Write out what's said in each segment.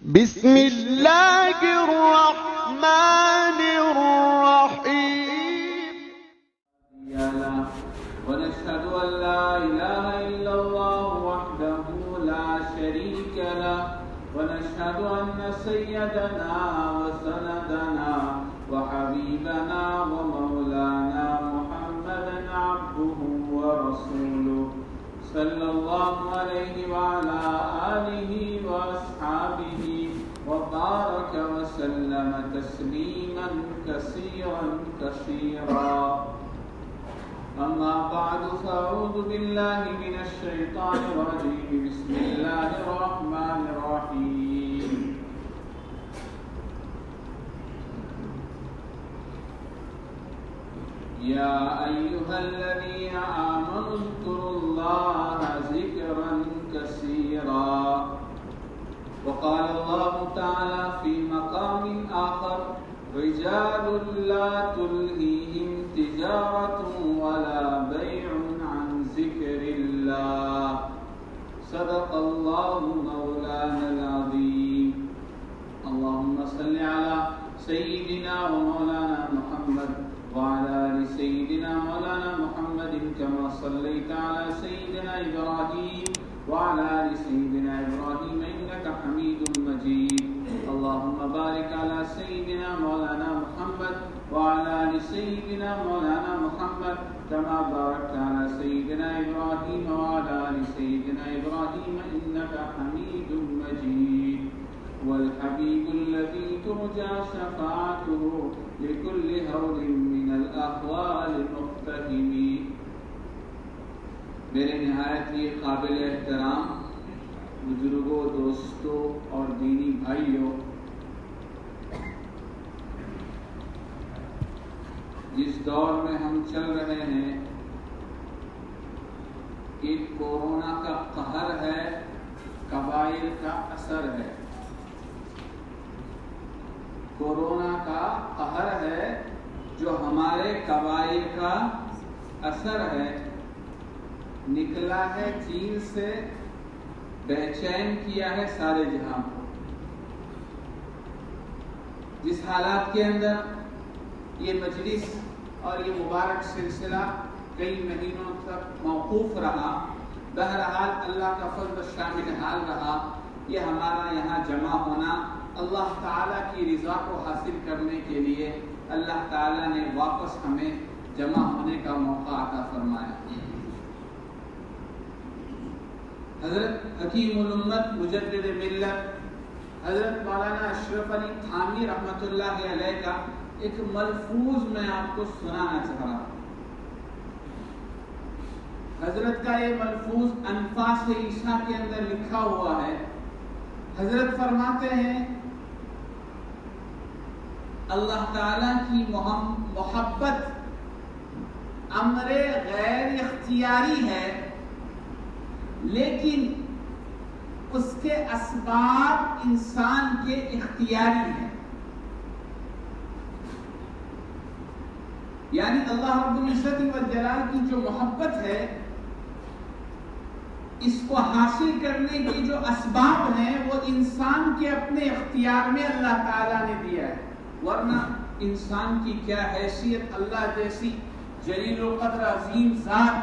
بسم اللہ الرحمن الرحیم ونشهد أن لا إله إلا الله وحده لا شريك له ونشهد أن سيدنا وسندنا وحبيبنا ومولانا محمدا عبده ورسوله صلى الله عليه وعلى آله وأصحابه وبارك وسلم تسليما كثيرا كثيرا. أما بعد فأعوذ بالله من الشيطان الرجيم. بسم الله الرحمن الرحيم. يا أيها الذين آمنوا اذكروا الله ذكرا كثيرا. وقال الله تعالى في مقام آخر: رجال لا تلهيهم تجارة ولا بيع عن ذكر الله. صدق الله مولانا العظيم. اللهم صل على سيدنا ومولانا محمد وعلى آل سيدنا مولانا محمد كما صليت على سيدنا إبراهيم وعلى آل سيدنا إبراهيم إنك حميد مجيد. اللهم بارك على سيدنا مولانا محمد وعلى آل سيدنا مولانا محمد كما باركت على سيدنا إبراهيم وعلى آل سيدنا إبراهيم إنك حميد مجيد. والحبيب الذي ترجى شفاعته لكل هول من الأهوال مقتحم. میرے نہایت ہی قابل احترام بزرگوں، دوستوں اور دینی بھائیوں، جس دور میں ہم چل رہے ہیں، ایک کورونا کا قہر ہے، قبائل کا اثر ہے. کورونا کا قہر ہے جو ہمارے قبائل کا اثر ہے. نکلا ہے چین سے، بے چین کیا ہے سارے جہاں کو. جس حالات کے اندر یہ مجلس اور یہ مبارک سلسلہ کئی مہینوں تک موقوف رہا، بہرحال اللہ کا فضل شامل حال رہا. یہ ہمارا یہاں جمع ہونا اللہ تعالیٰ کی رضا کو حاصل کرنے کے لیے اللہ تعالیٰ نے واپس ہمیں جمع ہونے کا موقع عطا فرمایا. حضرت حکیم الامت مجدد ملت حضرت مولانا اشرف علی تھانوی رحمۃ اللہ علیہ کا ایک ملفوظ میں آپ کو سنانا چاہ رہا ہوں. حضرت کا یہ ملفوظ انفاس عیسیٰ کے اندر لکھا ہوا ہے. حضرت فرماتے ہیں اللہ تعالیٰ کی محبت امر غیر اختیاری ہے، لیکن اس کے اسباب انسان کے اختیاری ہیں. یعنی اللہ رب العزت والجلال کی جو محبت ہے، اس کو حاصل کرنے کے جو اسباب ہیں وہ انسان کے اپنے اختیار میں اللہ تعالیٰ نے دیا ہے. ورنہ انسان کی کیا حیثیت اللہ جیسی جلیل القدر عظیم ذات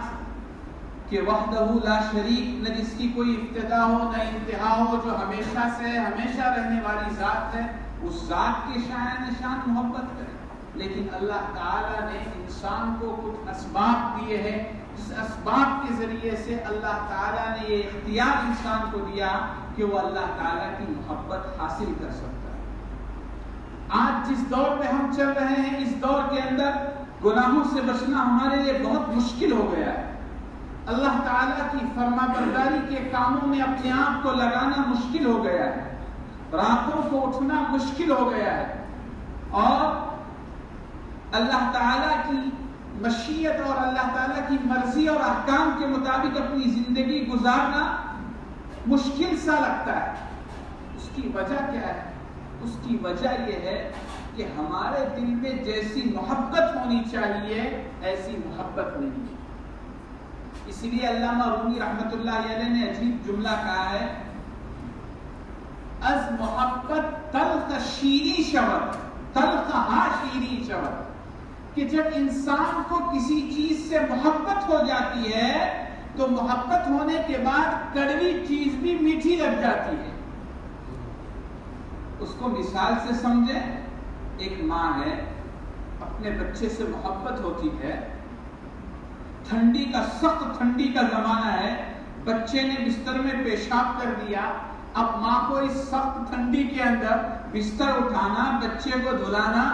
کہ وحدہ لا شریک، نہ جس کی کوئی ابتدا ہو نہ انتہا ہو، جو ہمیشہ سے ہمیشہ رہنے والی ذات ہے، اس ذات کے شایان نشان محبت کرے. لیکن اللہ تعالیٰ نے انسان کو کچھ اسباب دیے ہیں، اس اسباب کے ذریعے سے اللہ تعالیٰ نے یہ اختیار انسان کو دیا کہ وہ اللہ تعالیٰ کی محبت حاصل کر سکتا ہے. آج جس دور میں ہم چل رہے ہیں، اس دور کے اندر گناہوں سے بچنا ہمارے لیے بہت مشکل ہو گیا ہے. اللہ تعالیٰ کی فرما برداری کے کاموں میں اپنے آپ کو لگانا مشکل ہو گیا ہے. راتوں کو اٹھنا مشکل ہو گیا ہے، اور اللہ تعالیٰ کی مشیت اور اللہ تعالیٰ کی مرضی اور احکام کے مطابق اپنی زندگی گزارنا مشکل سا لگتا ہے. اس کی وجہ کیا ہے؟ اس کی وجہ یہ ہے کہ ہمارے دل میں جیسی محبت ہونی چاہیے ایسی محبت نہیں ہے. اس لیے علامہ رومی رحمۃ اللہ علیہ نے عجیب جملہ کہا ہے: از محبت شیریں شود تلخہا شیریں شود، کہ جب انسان کو کسی چیز سے محبت ہو جاتی ہے تو محبت ہونے کے بعد کڑوی چیز بھی میٹھی لگ جاتی ہے۔ اس کو مثال سے سمجھے، ایک ماں ہے، اپنے بچے سے محبت ہوتی ہے، ٹھنڈی کا سخت ٹھنڈی کا زمانہ ہے، بچے نے بستر میں پیشاب کر دیا، اب ماں کو اس سخت ٹھنڈی کے اندر بستر اٹھانا، بچے کو دھلانا،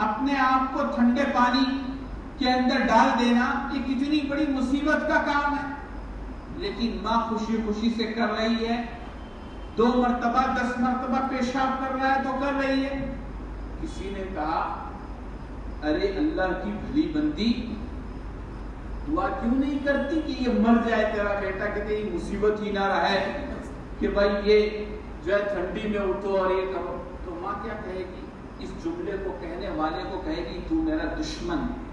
اپنے آپ کو ٹھنڈے پانی کے اندر ڈال دینا، یہ کتنی بڑی مصیبت کا کام ہے، لیکن ماں خوشی خوشی سے کر رہی ہے، 2 مرتبہ 10 مرتبہ پیشاب کر رہا ہے تو کر رہی ہے۔ کسی نے کہا ارے اللہ کی بھلی بندی، دعا کیوں نہیں کرتی کہ یہ مر جائے تیرا بیٹا، کہتے یہ مصیبت ہی نہ رہے کہ بھائی یہ جو ہے ٹھنڈی میں اٹھو اور یہ کرو۔ تو ماں کیا کہے گی؟ اس جملے کو کہنے والے کو کہے گی تو میرا دشمن ہے،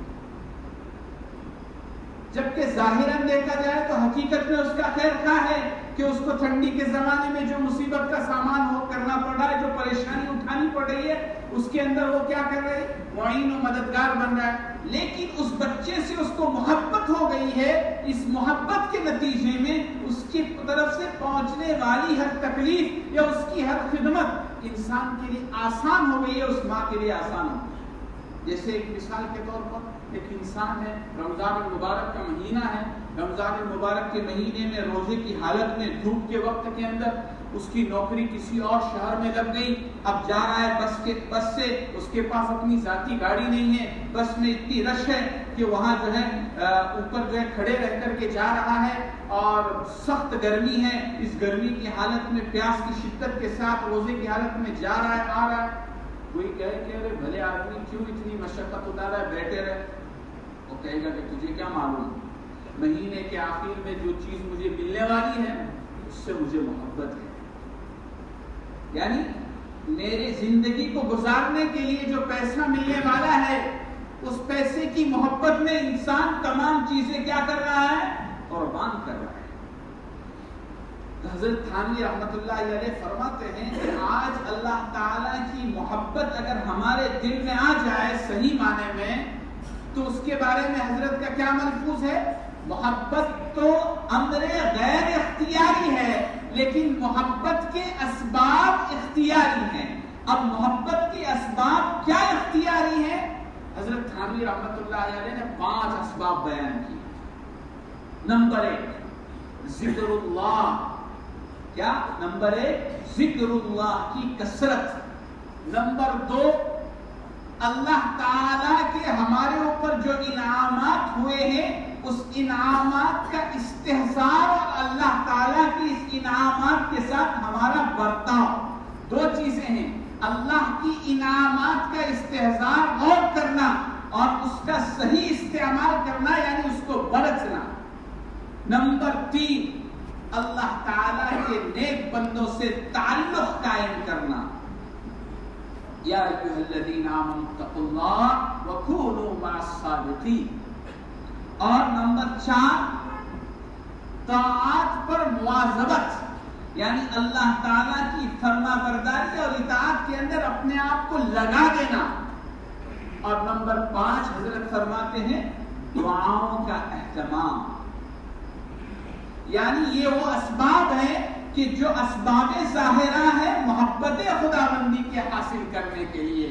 جبکہ ظاہراً دیکھا جائے تو حقیقت میں اس کا خیر خواہ ہے کہ اس کو ٹھنڈی کے زمانے میں جو مصیبت کا سامان ہو کرنا پڑ رہا ہے، جو پریشانی اٹھانی پڑ رہی ہے، اس کے اندر وہ کیا کر رہے ہیں؟ معین و مددگار بن رہا ہے۔ لیکن اس بچے سے اس کو محبت ہو گئی ہے، اس محبت کے نتیجے میں اس کی طرف سے پہنچنے والی ہر تکلیف یا اس کی ہر خدمت انسان کے لیے آسان ہو گئی ہے، اس ماں کے لیے آسان ہو گئی۔ جیسے ایک مثال کے طور پر ایک انسان ہے، رمضان المبارک کا مہینہ ہے، رمضان المبارک کے مہینے میں روزے کی حالت میں دھوپ کے وقت کے اندر اس کی نوکری کسی اور شہر میں لگ گئی، اب جا رہا ہے بس سے، اس کے پاس اپنی ذاتی گاڑی نہیں ہے، بس میں اتنی رش ہے کہ وہاں جو ہے اوپر جو ہے کھڑے رہ کر کے جا رہا ہے اور سخت گرمی ہے، اس گرمی کی حالت میں پیاس کی شدت کے ساتھ روزے کی حالت میں جا رہا ہے آ رہا ہے۔ کوئی کہے کہ ارے بھلے آدمی کیوں اتنی مشقت اٹھا رہا ہے، بیٹھے رہے، وہ کہے گا کہ تجھے کیا معلوم، مہینے کے آخر میں جو چیز مجھے ملنے والی ہے اس سے مجھے محبت ہے، یعنی میرے زندگی کو گزارنے کے لیے جو پیسہ ملنے والا ہے اس پیسے کی محبت میں انسان تمام چیزیں کیا کر رہا ہے؟ قربان کر رہا ہے۔ حضرت تھانوی رحمت اللہ علیہ فرماتے ہیں کہ آج اللہ تعالیٰ کی محبت اگر ہمارے دل میں آ جائے صحیح معنی میں تو اس کے بارے میں حضرت کا کیا ملفوظ ہے؟ محبت تو امر غیر اختیاری ہے لیکن محبت کے اسباب اختیاری ہیں۔ اب محبت کے اسباب کیا اختیاری ہیں؟ حضرت تھانوی رحمت اللہ علیہ نے 5 اسباب بیان کیے۔ نمبر 1 ذکر اللہ، کیا؟ نمبر 1 ذکر اللہ کی کثرت۔ نمبر 2 اللہ تعالیٰ کے ہمارے اوپر جو انعامات ہوئے ہیں اس انعامات کا استحضار اور اللہ تعالیٰ کی اس انعامات کے ساتھ ہمارا برتاؤ۔ 2 چیزیں ہیں، اللہ کی انعامات کا استحضار اور کرنا اور اس کا صحیح استعمال کرنا یعنی اس کو برتنا۔ نمبر 3 اللہ تعالیٰ کے نیک بندوں سے تعلق قائم کرنا۔ یا ایھا الذین آمنوا اتقوا اللہ وکونوا مع الصادقین۔ اور نمبر 4 طاعات پر مواظبت، یعنی اللہ تعالیٰ کی فرما برداری اور اطاعت کے اندر اپنے آپ کو لگا دینا۔ اور نمبر 5 حضرت فرماتے ہیں دعاؤں کا اہتمام، یعنی یہ وہ اسباب ہیں کہ جو اسباب ظاہرہ ہے محبت خداوندی کے حاصل کرنے کے لیے۔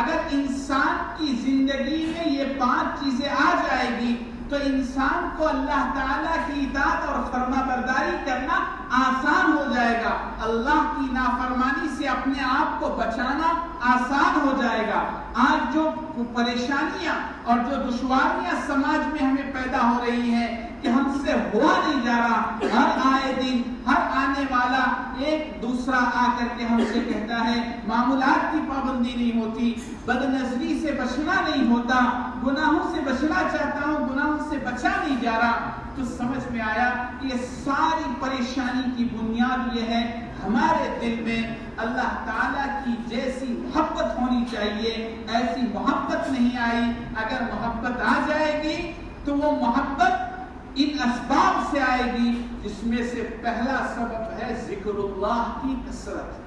اگر انسان کی زندگی میں یہ 5 چیزیں آ جائے گی تو انسان کو اللہ تعالیٰ کی اطاعت اور فرما برداری کرنا آسان ہو جائے گا، اللہ کی نافرمانی سے اپنے آپ کو بچانا آسان ہو جائے گا۔ آج جو پریشانیاں اور جو دشواریاں سماج میں ہمیں پیدا ہو رہی ہیں کہ ہم سے ہوا نہیں جا رہا، ہر آئے دن ہر آنے والا ایک دوسرا آ کر کے ہم سے کہتا ہے معمولات کی پابندی نہیں ہوتی، بد نظری سے بچنا نہیں ہوتا، گناہوں سے بچنا چاہتا ہوں گناہوں سے بچا نہیں جا رہا، تو سمجھ میں آیا کہ یہ ساری پریشانی کی بنیاد یہ ہے ہمارے دل میں اللہ تعالیٰ کی جیسی محبت ہونی چاہیے ایسی محبت نہیں آئی۔ اگر محبت آ جائے گی تو وہ محبت ان اسباب سے آئے گی جس میں سے پہلا سبب ہے ذکر اللہ کی کثرت۔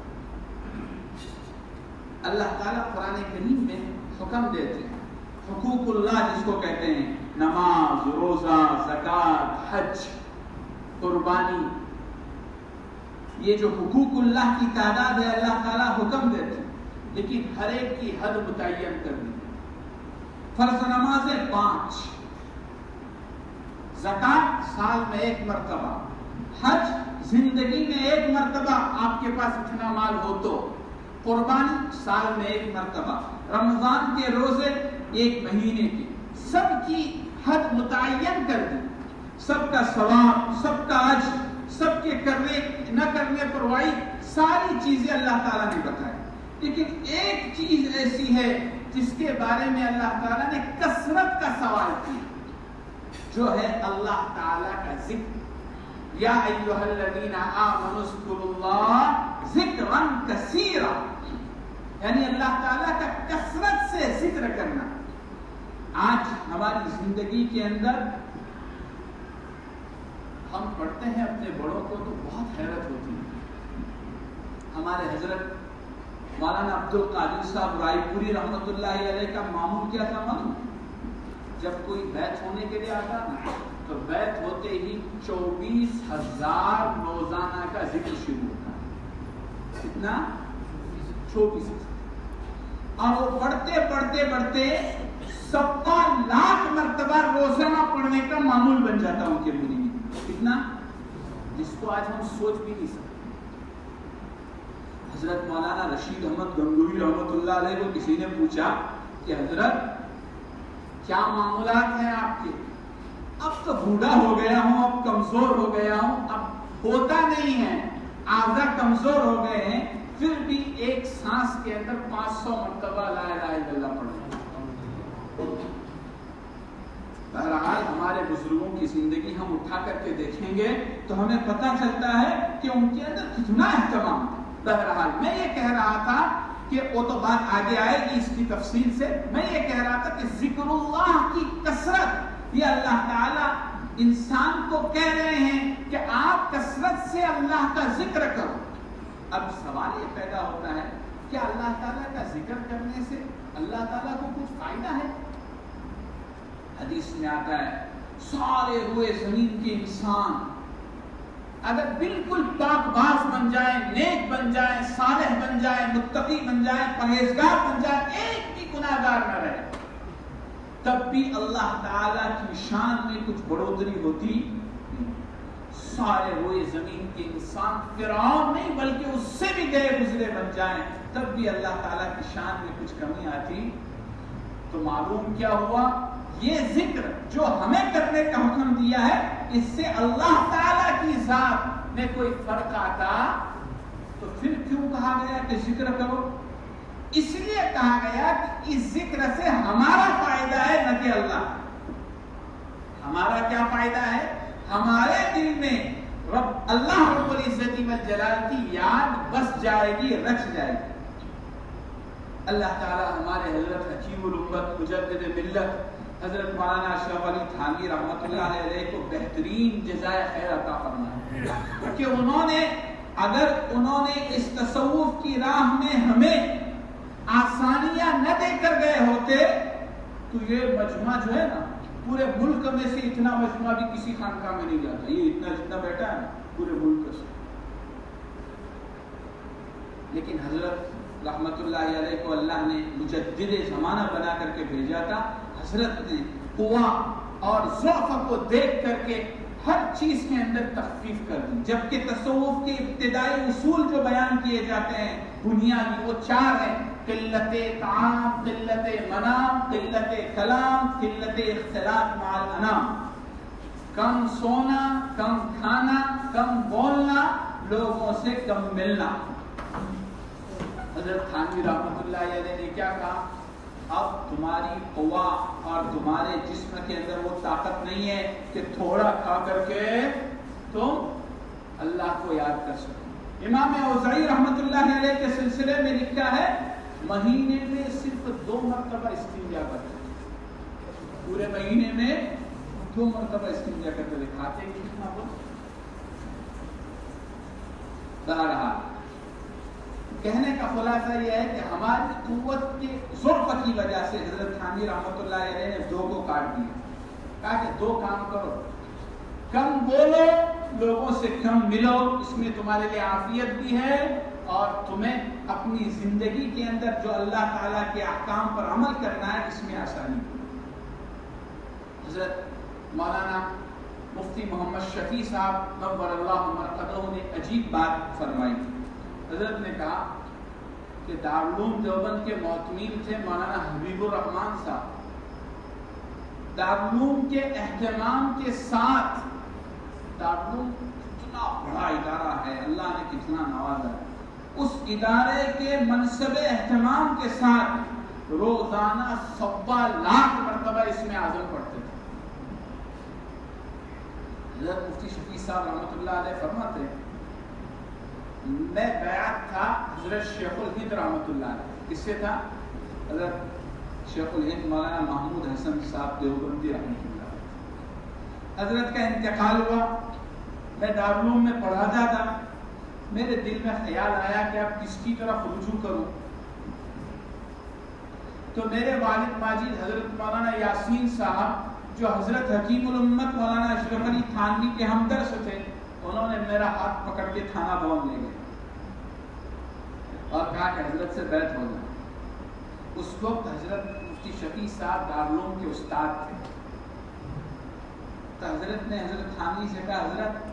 اللہ تعالیٰ قرآن کریم میں حکم دیتے ہیں، حقوق اللہ جس کو کہتے ہیں، نماز، روزہ، زکوٰۃ، حج، قربانی، یہ جو حقوق اللہ کی تعداد ہے اللہ تعالیٰ حکم دیتے ہیں، لیکن ہر ایک کی حد متعین کر دی۔ فرض نمازیں 5، زکوٰۃ سال میں 1 مرتبہ، حج زندگی میں 1 مرتبہ آپ کے پاس اتنا مال ہو تو، قربانی سال میں 1 مرتبہ، رمضان کے روزے 1 مہینے کے، سب کی حد متعین کر دی، سب کا ثواب، سب کا اجر، سب کے کرنے نہ کرنے پر وعید، ساری چیزیں اللہ تعالیٰ نے بتائی۔ لیکن ایک چیز ایسی ہے جس کے بارے میں اللہ تعالیٰ نے کثرت کا سوال کیا، جو ہے اللہ تعالیٰ کا ذکر۔ یا ایھا الذین آمنوا اذکروا اللہ ذکرا کثیرا، یعنی اللہ تعالیٰ کا کثرت سے ذکر کرنا۔ آج ہماری زندگی کے اندر ہم پڑھتے ہیں اپنے بڑوں کو تو بہت حیرت ہوتی ہے۔ ہمارے حضرت مولانا عبد القادر صاحب رائے پوری رحمۃ اللہ علیہ کا معمول کیا تھا معلوم؟ جب کوئی بیعت ہونے کے لیے آتا نا تو بیعت ہوتے ہی 24,000 روزانہ کا ذکر شروع ہوتا۔ کتنا؟ 24,000۔ اور وہ پڑھتے پڑھتے پڑھتے 70 لاکھ مرتبہ روزانہ پڑھنے کا معمول بن جاتا ان کے منہ میں۔ کتنا؟ جس کو آج ہم سوچ بھی نہیں سکتے۔ حضرت مولانا رشید احمد گنگوہی رحمۃ اللہ علیہ کو کسی نے پوچھا کہ حضرت کیا معاملات ہیں آپ کے؟ اب تو بوڑھا ہو گیا ہوں، اب کمزور ہو گیا ہوں، اب ہوتا نہیں ہے، اعضاء کمزور ہو گئے ہیں، پھر بھی ایک سانس کے اندر 500 مرتبہ لا الہ الا اللہ پڑھتے ہیں۔ بہرحال ہمارے بزرگوں کی زندگی ہم اٹھا کر کے دیکھیں گے تو ہمیں پتہ چلتا ہے کہ ان کے اندر کتنا اہتمام تھا۔ بہرحال میں یہ کہہ رہا تھا کہ وہ تو بات آگے آئے گی اس کی تفصیل سے، میں یہ کہہ رہا تھا کہ ذکر اللہ کی کثرت، یہ اللہ تعالیٰ انسان کو کہہ رہے ہیں کہ آپ کثرت سے اللہ کا ذکر کرو۔ اب سوال یہ پیدا ہوتا ہے کہ اللہ تعالیٰ کا ذکر کرنے سے اللہ تعالیٰ کو کچھ فائدہ ہے؟ حدیث میں آتا ہے سارے ہوئے زمین کے انسان اگر بالکل پاک باز بن جائیں، نیک بن جائیں، صالح بن جائیں، متقی بن جائیں، پرہیزگار بن جائیں، ایک بھی گناہگار نہ رہے، تب بھی اللہ تعالیٰ کی شان میں کچھ بڑھوتری ہوتی نہیں۔ سارے ہوئے زمین کے انسان فرعون نہیں بلکہ اس سے بھی گئے گزرے بن جائیں، تب بھی اللہ تعالیٰ کی شان میں کچھ کمی آتی۔ تو معلوم کیا ہوا؟ یہ ذکر جو ہمیں کرنے کا حکم دیا ہے، اس سے اللہ تعالیٰ کی ذات میں کوئی فرق آتا تو پھر کیوں کہا گیا کہ ذکر کرو؟ اس لیے کہا گیا کہ اس ذکر سے ہمارا فائدہ ہے نہ کہ اللہ۔ ہمارا کیا فائدہ ہے؟ ہمارے دل میں اللہ رب العزت والجلال کی یاد بس جائے گی، رچ جائے گی۔ اللہ تعالیٰ ہمارے حضرت حکیم الامت مجدد ملت حضرت مولانا اشرف علی تھانوی رحمۃ اللہ علیہ کو بہترین جزائے خیر عطا فرمائے کہ انہوں نے اس تصوف کی راہ میں ہمیں آسانیاں نہ دے کر گئے ہوتے تو یہ مجمع جو ہے نا، پورے ملک میں سے اتنا مجمع بھی کسی خانقاہ میں نہیں جاتا، یہ اتنا جتنا بیٹھا ہے نا پورے ملک سے۔ لیکن حضرت رحمت اللہ علیہ کو اللہ نے مجدد زمانہ بنا کر کے بھیجا تھا۔ حضرت نے قوا اور ضعف کو دیکھ کر کے ہر چیز کے اندر تخفیف کر دی، جبکہ تصوف کے ابتدائی اصول جو بیان کیے جاتے ہیں بنیادی وہ 4 ہیں: قلت طعام، قلت منام، قلت کلام، قلت اختلاط مع الانام۔ کم سونا، کم کھانا، کم بولنا، لوگوں سے کم ملنا۔ حضرت تھانوی رحمۃ اللہ علیہ نے کیا کہا؟ اب تمہاری قوا اور تمہارے جسم کے اندر وہ طاقت نہیں ہے کہ تھوڑا کھا کر کے تم اللہ کو یاد کر سکو۔ امام اوزاعی رحمۃ اللہ علیہ کے سلسلے میں لکھا ہے مہینے میں صرف 2 مرتبہ استنجا کرتے تھے، پورے مہینے میں 2 مرتبہ استنجا کرتے تھے۔ کھاتے کتنا وہ؟ بہرحال کہنے کا خلاصہ یہ ہے کہ ہماری قوت کے ضعف کی وجہ سے حضرت تھانوی رحمۃ اللہ علیہ نے دو کو کاٹ دیا. کہا کہ دو کام کرو, کم بولو, لوگوں سے کم ملو, اس میں تمہارے لیے عافیت بھی ہے, اور تمہیں اپنی زندگی کے اندر جو اللہ تعالیٰ کے احکام پر عمل کرنا ہے اس میں آسانی. حضرت مولانا مفتی محمد شفیع صاحب نور اللہ مرقدہ نے عجیب بات فرمائی. حضرت نے کہا کہ دارالعلوم دیوبند کے معتمین تھے مولانا حبیب الرحمان صاحب. دارالعلوم کے اہتمام کے ساتھ, دارالعلوم کتنا بڑا ادارہ ہے, اللہ نے کتنا نوازا ہے, اس ادارے کے منصب اہتمام کے ساتھ روزانہ 1.25 لاکھ مرتبہ اس میں اعظم پڑھتے تھے. حضرت مفتی شفیع صاحب رحمۃ اللہ علیہ فرماتے ہیں میں بیعت تھا حضرت شیخ الہند رحمۃ اللہ علیہ. کس سے تھا؟ حضرت شیخ الہند مولانا محمود حسن صاحب دیوبندی رحمۃ اللہ علیہ. حضرت کا انتقال ہوا, میں دارالعلوم میں پڑھاتا تھا. میرے دل میں خیال آیا کہ اب کس کی طرف رجوع کروں, تو میرے والد ماجد حضرت مولانا یاسین صاحب جو حضرت حکیم الامت مولانا اشرف علی تھانوی کے ہمدرس تھے, انہوں نے میرا ہاتھ پکڑ کے تھانہ بھون لے گئے اور کہا کہ حضرت سے بیعت ہو جائے. اس وقت حضرت مفتی شفیع صاحب دارالعلوم کے استاد تھے. تو حضرت نے حضرت تھانوی سے کہا حضرت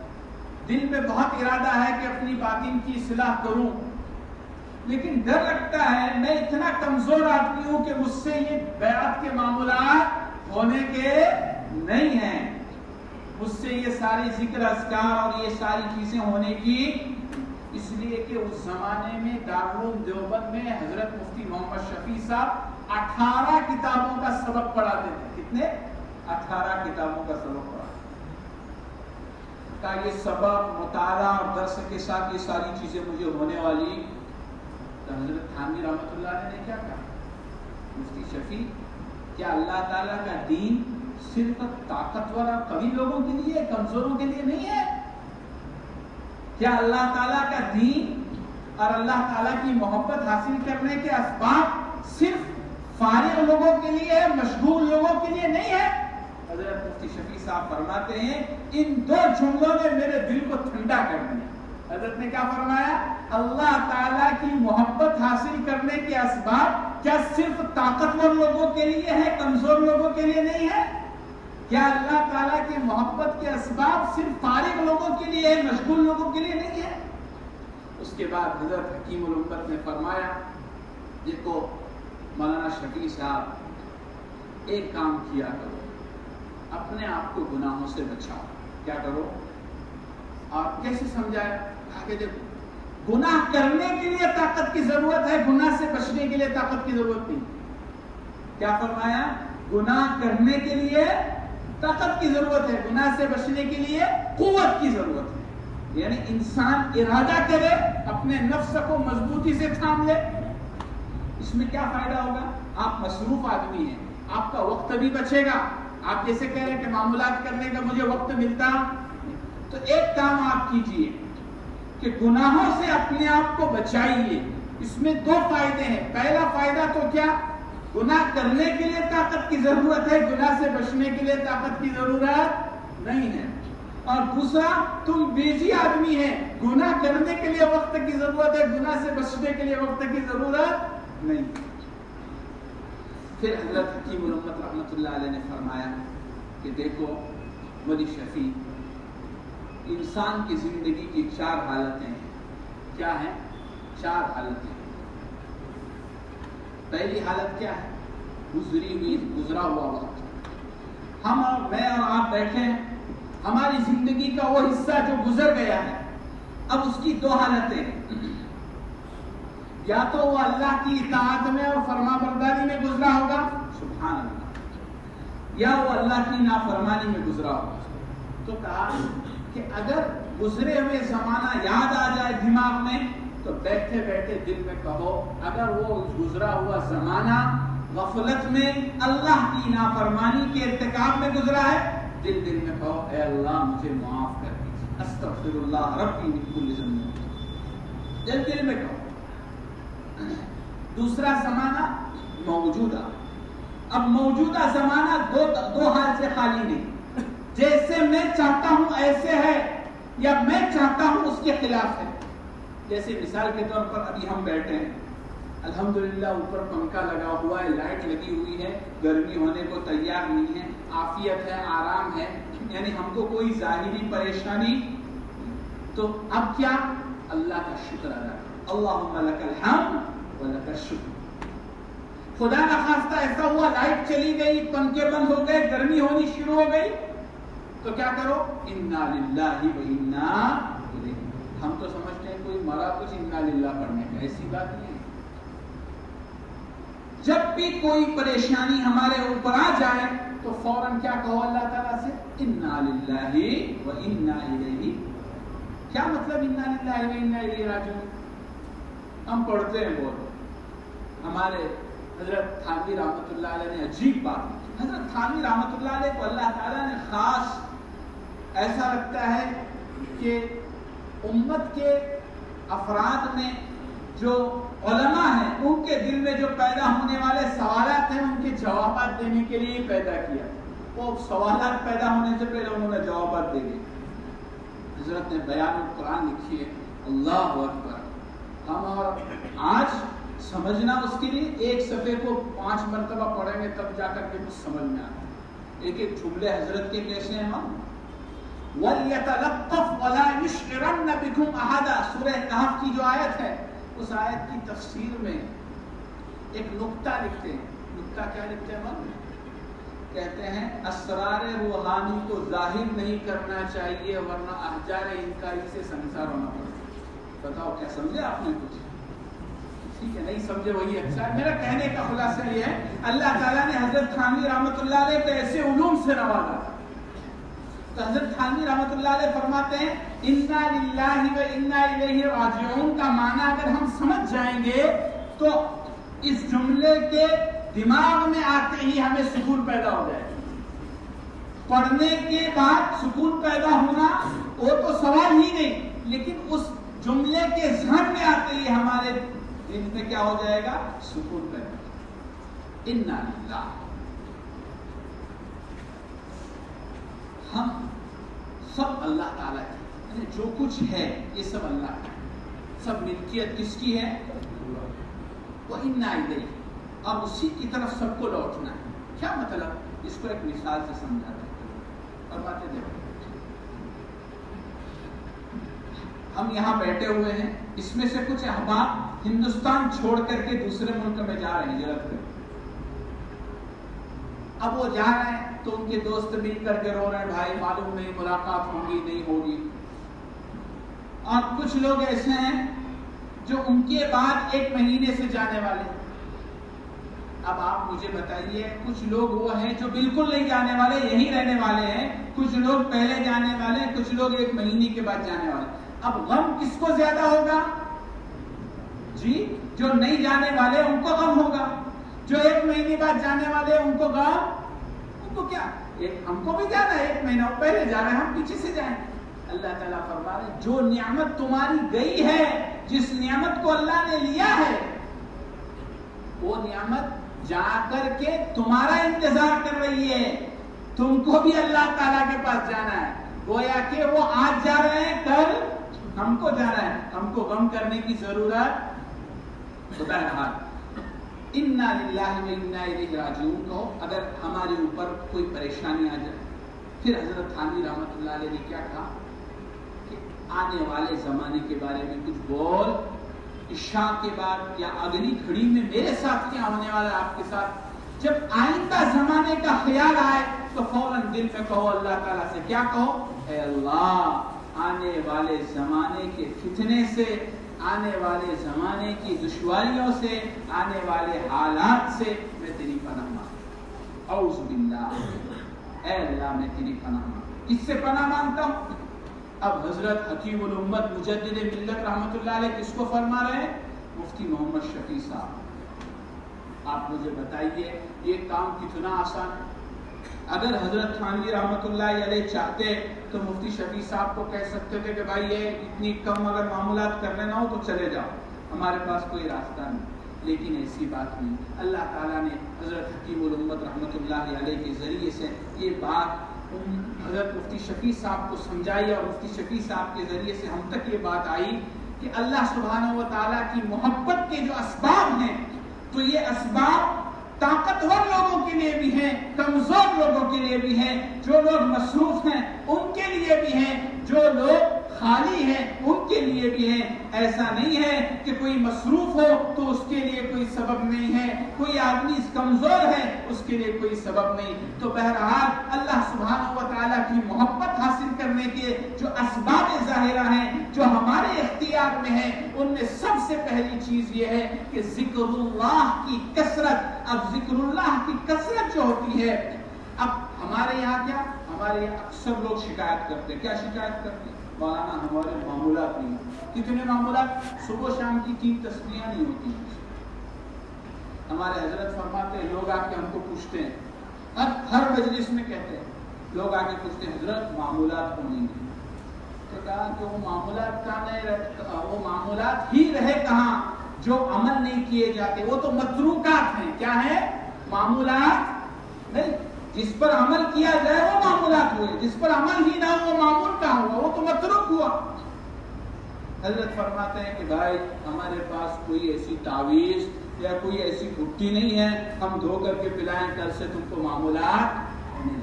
دل میں بہت ارادہ ہے کہ اپنی باطن کی اصلاح کروں, لیکن ڈر لگتا ہے, میں اتنا کمزور آدمی ہوں کہ مجھ سے یہ بیعت کے معاملات ہونے کے نہیں ہیں, مجھ سے یہ ساری ذکر اذکار اور یہ ساری چیزیں ہونے کی, اس لیے کہ اس زمانے میں دارالعلوم دیوبند میں حضرت مفتی محمد شفیع صاحب 18 کتابوں کا سبق پڑھاتے تھے. کتنے؟ 18 کتابوں کا سبق پڑھاتے. کا یہ سبق مطالعہ اور درس کے ساتھ یہ ساری چیزیں مجھے ہونے والی. تو حضرت تھانوی رحمۃ اللہ علیہ نے کیا کہا, مفتی شفیع کیا اللہ تعالیٰ کا دین صرف طاقتور اور قوی لوگوں کے لیے, کمزوروں کے لیے نہیں ہے؟ کیا اللہ تعالیٰ کا دین اور اللہ تعالیٰ کی محبت حاصل کرنے کے اسباب صرف فارغ لوگوں کے لیے, مشغول لوگوں کے لیے نہیں ہے؟ حضرت مفتی شفیع صاحب فرماتے ہیں ان دو جملوں نے میرے دل کو ٹھنڈا کر دیا. حضرت نے کیا فرمایا, اللہ تعالیٰ کی محبت حاصل کرنے کے اسباب کیا صرف طاقتور لوگوں کے لیے ہے, کمزور لوگوں کے لیے نہیں ہے؟ کیا اللہ تعالیٰ کی محبت کے اسباب صرف فارغ لوگوں کے لیے ہے, مشغول لوگوں کے لیے نہیں ہے؟ اس کے بعد حضرت حکیم الامت نے فرمایا دیکھو مولانا شفیع صاحب ایک کام کیا کرو, اپنے آپ کو گناہوں سے بچاؤ. کیا کرو؟ آپ کیسے سمجھایا؟ آگے دیکھو, گناہ کرنے کے لیے طاقت کی ضرورت ہے, گناہ سے بچنے کے لیے طاقت کی ضرورت نہیں. کیا فرمایا؟ گناہ کرنے کے لیے طاقت کی ضرورت ہے, گناہ سے بچنے کے لیے قوت کی ضرورت ہے. یعنی انسان ارادہ کرے, اپنے نفس کو مضبوطی سے تھام لے. اس میں کیا فائدہ ہوگا؟ آپ مصروف آدمی ہیں, آپ کا وقت بھی بچے گا. آپ جیسے کہہ رہے ہیں کہ معاملات کرنے کا مجھے وقت ملتا, تو ایک کام آپ کیجئے کہ گناہوں سے اپنے آپ کو بچائیے. اس میں دو فائدے ہیں. پہلا فائدہ تو کیا, گناہ کرنے کے لیے طاقت کی ضرورت ہے, گناہ سے بچنے کے لیے طاقت کی ضرورت نہیں ہے. اور دوسرا, تم بیجی آدمی ہیں, گناہ کرنے کے لیے وقت کی ضرورت ہے, گناہ سے بچنے کے لیے وقت کی ضرورت نہیں. پھر حضرت حکیم الامت رحمۃ اللہ علیہ نے فرمایا کہ دیکھو مولی شفیع, انسان کی زندگی کی 4 حالتیں ہیں. کیا ہیں؟ 4 حالتیں. پہلی حالت کیا ہے؟ گزری ہوئی, گزرا ہوا وقت. ہم اور میں اور آپ بیٹھے ہیں, ہماری زندگی کا وہ حصہ جو گزر گیا ہے, اب اس کی 2 حالتیں ہیں. یا تو وہ اللہ کی اطاعت میں اور فرما برداری میں گزرا ہوگا, سبحان اللہ, یا وہ اللہ کی نافرمانی میں گزرا ہوگا. تو کہا کہ اگر گزرے ہوئے زمانہ یاد آ جائے دماغ میں, تو بیٹھے بیٹھے دل میں کہو, اگر وہ گزرا ہوا زمانہ غفلت میں اللہ کی نافرمانی کے ارتکاب میں گزرا ہے, دل میں کہو اے اللہ مجھے معاف کر دیجیے, استغفر اللہ ربی من کل ذنب. دل میں کہو. دوسرا زمانہ موجودہ. اب موجودہ زمانہ دو حال سے خالی نہیں. جیسے میں چاہتا ہوں ایسے ہے یا میں چاہتا ہوں اس کے خلاف ہے. جیسے مثال کے طور پر ابھی ہم بیٹھے ہیں, الحمدللہ اوپر پنکھا لگا ہوا ہے, لائٹ لگی ہوئی ہے, گرمی ہونے کو تیار نہیں ہے, عافیت ہے, آرام ہے, یعنی ہم کو کوئی ظاہری پریشانی. تو اب کیا اللہ کا شکر ادا کرو. اللہم لک الحمد و لک الشکر. خدا نخواستہ ایسا ہوا لائٹ چلی گئی, پنکھے بند ہو گئے, گرمی ہونی شروع ہو گئی, تو کیا کرو؟ انا للہ و انا الیہ. ہم تو سمجھتے ہیں کوئی مرا کچھ انا للہ پڑھنے کا, ایسی بات نہیں ہے. جب بھی کوئی پریشانی ہمارے اوپر آ جائے تو فوراً کیا کہو اللہ تعالیٰ سے؟ انا للہ و انا الیہ. کیا مطلب انا للہ و انا الیہ راجعون؟ ہم پڑھتے ہیں بہت. ہمارے حضرت تھانوی رحمۃ اللہ علیہ نے عجیب بات کی. حضرت تھانوی رحمۃ اللہ علیہ کو اللہ تعالیٰ نے خاص ایسا لگتا ہے کہ امت کے افراد میں جو علماء ہیں ان کے دل میں جو پیدا ہونے والے سوالات ہیں ان کے جوابات دینے کے لیے پیدا کیا. وہ سوالات پیدا ہونے سے پہلے انہوں نے جوابات دے دیے. حضرت نے بیان القرآن لکھی ہے. اللہ اکبر. ہم اور آج سمجھنا اس کے لیے ایک صفحے کو 5 مرتبہ پڑھیں گے تب جا کر کے کچھ سمجھ میں آتا ہے. ایک ایک جملے حضرت کے کیسے ہیں ہم. وَلْيَتَلَطَّفْ وَلَا يُشْعِرَنَّ بِكُمْ أَحَدًا. سورہ کہف کی جو آیت ہے اس آیت کی تفسیر میں ایک نقطہ لکھتے ہیں. نقطہ کیا لکھتے ہیں ہم؟ کہتے ہیں اسرار روحانی کو ظاہر نہیں کرنا چاہیے ورنہ احجار انکاری سے سنسار ہونا پڑے. بتاؤ کیا سمجھے آپ نے کچھ؟ ٹھیک ہے, نہیں سمجھے وہی اچھا. میرا کہنے کا خلاصہ یہ ہے اللہ تعالیٰ نے حضرت تھانوی رحمۃ اللہ علیہ کو ایسے علوم سے نوازا. تو حضرت تھانوی رحمۃ اللہ علیہ فرماتے ہیں انا للہ و انا الیہ راجعون کا معنی اگر ہم سمجھ جائیں گے تو اس جملے کے دماغ میں آتے ہی ہمیں سکون پیدا ہو جائے. پڑھنے کے بعد سکون پیدا ہونا وہ تو سوال ہی نہیں, لیکن اس جملے کے ذہن میں آتے ہی ہمارے دل میں کیا ہو جائے گا؟ سکون پیدا. انا للہ. ہم سب اللہ تعالیٰ کی, جو کچھ ہے یہ سب اللہ کا. سب ملکیت کس کی ہے؟ وہ انا الیہ. اب اسی کی طرف سب کو لوٹنا ہے. کیا مطلب؟ اس کو ایک مثال سے سمجھاتے ہیں اور باتیں دیکھو. ہم یہاں بیٹھے ہوئے ہیں, اس میں سے کچھ احباب ہندوستان چھوڑ کر کے دوسرے ملک میں جا رہے ہیں ہجرت میں. اب وہ جا رہے ہیں تو ان کے دوست مل کر کے رو رہے ہیں, بھائی معلوم نہیں ملاقات ہوگی نہیں ہوگی. اور کچھ لوگ ایسے ہیں جو ان کے بعد 1 مہینے سے جانے والے ہیں. اب آپ مجھے بتائیے, کچھ لوگ وہ ہیں جو بالکل نہیں جانے والے, یہیں رہنے والے ہیں. کچھ لوگ پہلے جانے والے ہیں, کچھ لوگ 1 مہینے کے بعد جانے والے. اب غم کس کو زیادہ ہوگا؟ جی, جو نہیں جانے والے ان کو غم ہوگا. جو 1 مہینے بعد جانے والے ان کو غم, ان کو کیا, ہم کو بھی جانا ہے, 1 مہینہ پہلے جا رہے ہیں, ہم پیچھے سے جائیں. اللہ تعالیٰ فرما رہے جو نعمت تمہاری گئی ہے, جس نعمت کو اللہ نے لیا ہے, وہ نعمت جا کر کے تمہارا انتظار کر رہی ہے. تم کو بھی اللہ تعالیٰ کے پاس جانا ہے. گویا کہ وہ آج جا رہے ہیں, کل ہم کو جانا ہے. ہم کو غم کرنے کی ضرورت. بہرحال انا للہ و انا الیہ راجعون کہو اگر ہمارے اوپر کوئی پریشانی آ جائے. پھر حضرت تھانوی رحمۃ اللہ علیہ نے کیا کہا کہ آنے والے زمانے کے بارے میں کچھ بول. عشاء کے بعد یا اگلی گھڑی میں میرے ساتھ کیا ہونے والا ہے آپ کے ساتھ. جب آئندہ زمانے کا خیال آئے تو فوراً دل میں کہو اللہ تعالیٰ سے, کیا کہو؟ اے اللہ, آنے والے زمانے کے فتنے سے, آنے والے زمانے کی دشواریوں سے, آنے والے حالات سے میں تیری پناہ مانگتا ہوں. اعوذ باللہ. اے اللہ میں تیری پناہ مانگتا ہوں. کس سے پناہ مانگتا ہوں؟ اب حضرت حکیم الامت مجدد ملت رحمۃ اللہ علیہ کس کو فرما رہے ہیں؟ مفتی محمد شفیع صاحب. آپ مجھے بتائیے یہ کام کتنا آسان ہے. اگر حضرت تھانوی رحمۃ اللہ علیہ چاہتے تو مفتی شفیع صاحب کو کہہ سکتے تھے کہ بھائی یہ اتنی کم اگر معمولات کرنے نہ ہو تو چلے جاؤ, ہمارے پاس کوئی راستہ نہیں. لیکن ایسی بات نہیں. اللہ تعالیٰ نے حضرت حکیم الامت رحمۃ اللہ علیہ کے ذریعے سے یہ بات حضرت مفتی شفیع صاحب کو سمجھائی، اور مفتی شفیع صاحب کے ذریعے سے ہم تک یہ بات آئی کہ اللہ سبحانہ و تعالیٰ کی محبت کے جو اسباب ہیں، تو یہ اسباب طاقتور لوگوں کے لیے بھی ہیں، کمزور لوگوں کے لیے بھی ہیں، جو لوگ مصروف ہیں ان کے لیے بھی ہیں، جو لوگ خالی ہیں ان کے لیے بھی ہیں. ایسا نہیں ہے کہ کوئی مصروف ہو تو اس کے لیے کوئی سبب نہیں ہے، کوئی آدمی کمزور ہے اس کے لیے کوئی سبب نہیں. تو بہرحال اللہ سبحانہ و تعالیٰ کی محبت حاصل کرنے کے جو اسباب ظاہرہ ہیں جو ہمارے اختیار میں ہیں، ان میں سب سے پہلی چیز یہ ہے کہ ذکر اللہ کی کثرت. اب ذکر اللہ کی کثرت جو ہوتی ہے، اب ہمارے یہاں کیا، ہمارے یہاں اکثر لوگ شکایت کرتے ہیں. کیا شکایت کرتے ہیں؟ مولانا ہمارے معمولات نہیں. کتنے معمولات؟ صبح شام کی 3 تسبیحیں نہیں ہوتی. ہمارے حضرت فرماتے ہیں، لوگ آ کے ہم کو پوچھتے ہیں، ہر مجلس میں کہتے ہیں، لوگ آ کے پوچھتے ہیں حضرت معمولات کو نہیں. تو کہا کہ وہ معمولات کا نہیں، وہ معمولات ہی رہے کہاں جو عمل نہیں کیے جاتے. وہ تو متروکات ہیں. کیا ہے؟ معمولات نہیں. جس پر عمل کیا جائے وہ معمولات ہوئے، جس پر عمل ہی نہ ہو وہ معمول کا ہوا، وہ تو متروک ہوا. حضرت فرماتے ہیں کہ بھائی ہمارے پاس کوئی ایسی تعویذ یا کوئی ایسی گھٹی نہیں ہے ہم دھو کر کے پلائیں کل سے تم کو معمولات نہیں.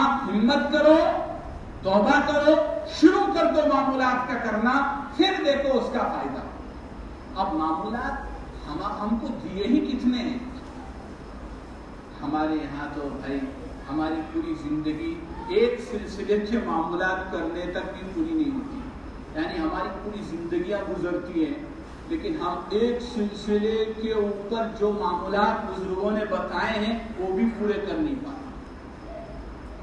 آپ ہمت کرو، توبہ کرو، شروع کر دو معمولات کا کرنا، پھر دیکھو اس کا فائدہ. اب معمولات ہم کو دیے ہی کتنے ہیں. ہمارے یہاں تو بھائی ہماری پوری زندگی ایک سلسلے کے معمولات کرنے تک بھی پوری نہیں ہوتی. یعنی ہماری پوری زندگیاں گزرتی ہیں لیکن ہم ایک سلسلے کے اوپر جو معمولات بزرگوں نے بتائے ہیں وہ بھی پورے کر نہیں پاتے.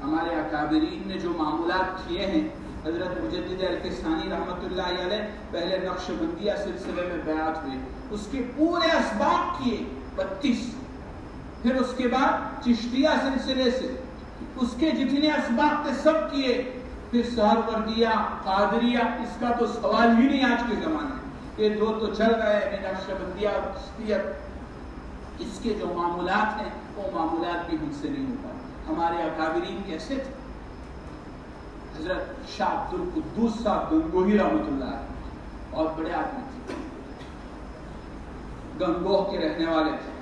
ہمارے اکابرین نے جو معمولات کیے ہیں، حضرت مجدد الکسانی رحمۃ اللہ علیہ پہلے نقش بندیہ سلسلے میں بیعت ہوئے، اس کے پورے اسباب کیے 32. پھر اس کے بعد چشتیہ سلسلے سے اس کے جتنے اسباب تھے سب کیے. پھر سہروردیہ، قادریہ، اس کا تو سوال ہی نہیں آج کے زمانے میں. یہ 2 تو چل رہے ہیں، نقشبندیہ اور چشتیت. اس کے جو معمولات ہیں وہ معمولات بھی ہم سے نہیں ہو پائے. ہمارے اکابرین کیسے تھے؟ حضرت شاہ عبد القدوس صاحب گنگوہی رحمۃ اللہ علیہ اور بڑے آدمی تھے، گنگوہ کے رہنے والے تھے.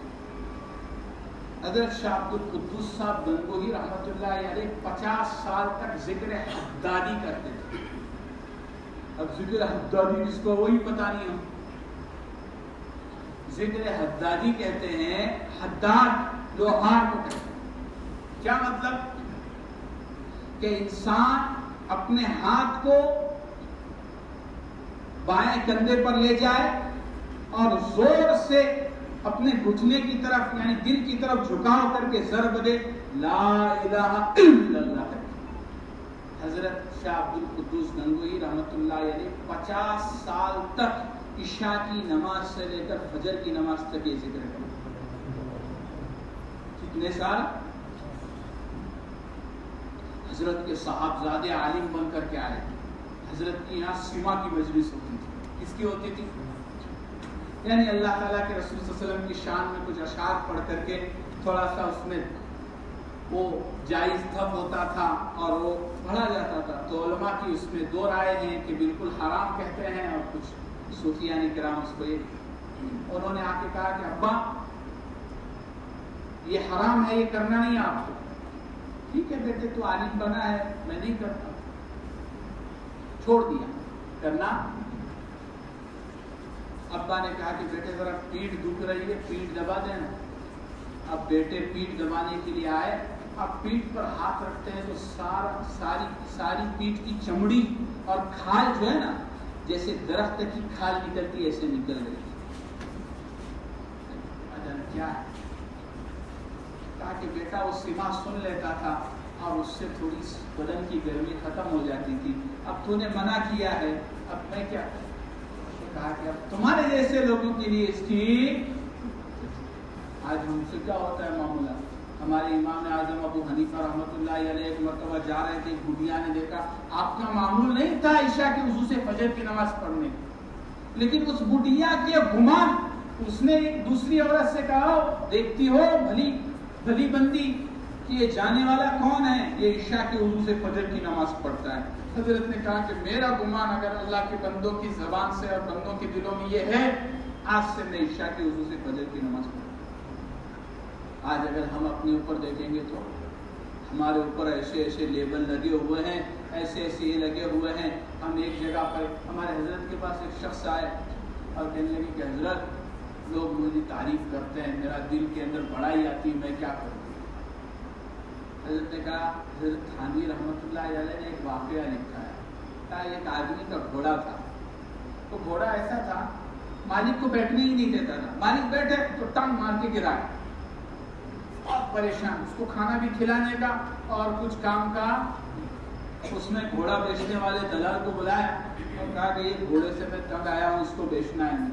حضرت شاہ عبد القدوس صاحب گنگوہی رحمۃ اللہ علیہ 50 سال تک ذکر حدادی کرتے تھے. اب ذکر حدادی کس کو وہی پتہ نہیں. ہم ذکر حدادی کہتے ہیں، حداد لوہار کو کہتے ہیں. کیا مطلب؟ کہ انسان اپنے ہاتھ کو بائیں کندھے پر لے جائے اور زور سے اپنے گھٹنے کی طرف یعنی دل کی طرف جھکاؤ کر کے ضرب دے، لا الہ الا اللہ. حضرت شاہ عبد القدوس گنگوہی رحمۃ اللہ علیہ 50 سال تک عشاء کی نماز سے لے کر فجر کی نماز تک یہ ذکر کرتے. کتنے سال؟ حضرت کے صاحبزادے عالم بن کر کے آئے. حضرت کی یہاں سما کی مجلس ہوتی تھی. کس کی ہوتی تھی؟ یعنی اللہ تعالیٰ کے رسول صلی اللہ علیہ وسلم کی شان میں کچھ اشعار پڑھ کر کے تھوڑا سا اس میں وہ جائز تھپ ہوتا تھا اور وہ پڑھا جاتا تھا. تو علماء کی اس میں 2 رائے ہیں کہ بالکل حرام کہتے ہیں اور کچھ صوفیان کرام اس کو انہوں نے آ کے کہا کہ ابا یہ حرام ہے، یہ کرنا نہیں آپ کو. ٹھیک ہے بیٹے تو عالم بنا ہے، میں نہیں کرتا. چھوڑ دیا کرنا. ابا نے کہا کہ بیٹے ذرا پیٹھ دکھ رہی ہے، پیٹھ دبا دینا. اب بیٹے پیٹھ دبانے کے لیے آئے. اب پیٹھ پر ہاتھ رکھتے ہیں تو ساری پیٹھ کی چمڑی اور کھال جو ہے نا، جیسے درخت کی کھال نکلتی ایسے نکل گئی. کیا ہے؟ کہا کہ بیٹا وہ سما سن لیتا تھا اور اس سے تھوڑی بدن کی گرمی ختم ہو جاتی تھی. اب تو نے منع کیا ہے، اب میں کیا کروں؟ کہا کہ اب تمہارے جیسے لوگوں کے لیے اس کی آج ہم سے کیا ہوتا ہے معاملہ. ہمارے امام اعظم ابو حنیفہ رحمۃ اللہ علیہ ایک مرتبہ جا رہے تھے، بڑھیا نے دیکھا آپ کا معمول نہیں تھا عشاء کے وضو سے فجر کی نماز پڑھنے، لیکن اس بڑھیا کے گمان اس نے ایک دوسری عورت سے کہا دیکھتی ہو بھلی بندی کہ یہ جانے والا کون ہے؟ یہ عشاء کے وضو سے فجر کی نماز پڑھتا ہے۔ حضرت نے کہا کہ میرا گمان اگر اللہ کے بندوں کی زبان سے اور بندوں کے دلوں میں یہ ہے، آج سے میں عشاء کے وضو سے فجر کی نماز پڑھتا ہوں۔ آج اگر ہم اپنے اوپر دیکھیں گے تو ہمارے اوپر ایسے لیبل لگے ہوئے ہیں، ایسے یہ لگے ہوئے ہیں۔ ہم ایک جگہ پر ہمارے حضرت کے پاس ایک شخص آئے اور کہنے لگے کہ حضرت لوگ مجھے تعریف کرتے ہیں، میرا دل کے اندر بڑائی آتی، میں کیا کروں؟ حضرت نے کہا، حضرت تھانوی رحمۃ اللہ علیہ نے ایک واقعہ لکھا ہے، کہا ایک آدمی کا گھوڑا تھا، تو گھوڑا ایسا تھا مالک کو بیٹھنے ہی نہیں دیتا تھا، مالک بیٹھے تو ٹانگ مار کے گرائے، بہت پریشان، اس کو کھانا بھی کھلانے کا اور کچھ کام کا۔ اس نے گھوڑا بیچنے والے دلال کو بلایا اور کہا کہ یہ گھوڑے سے میں تنگ آیا ہوں، اس کو بیچنا ہے۔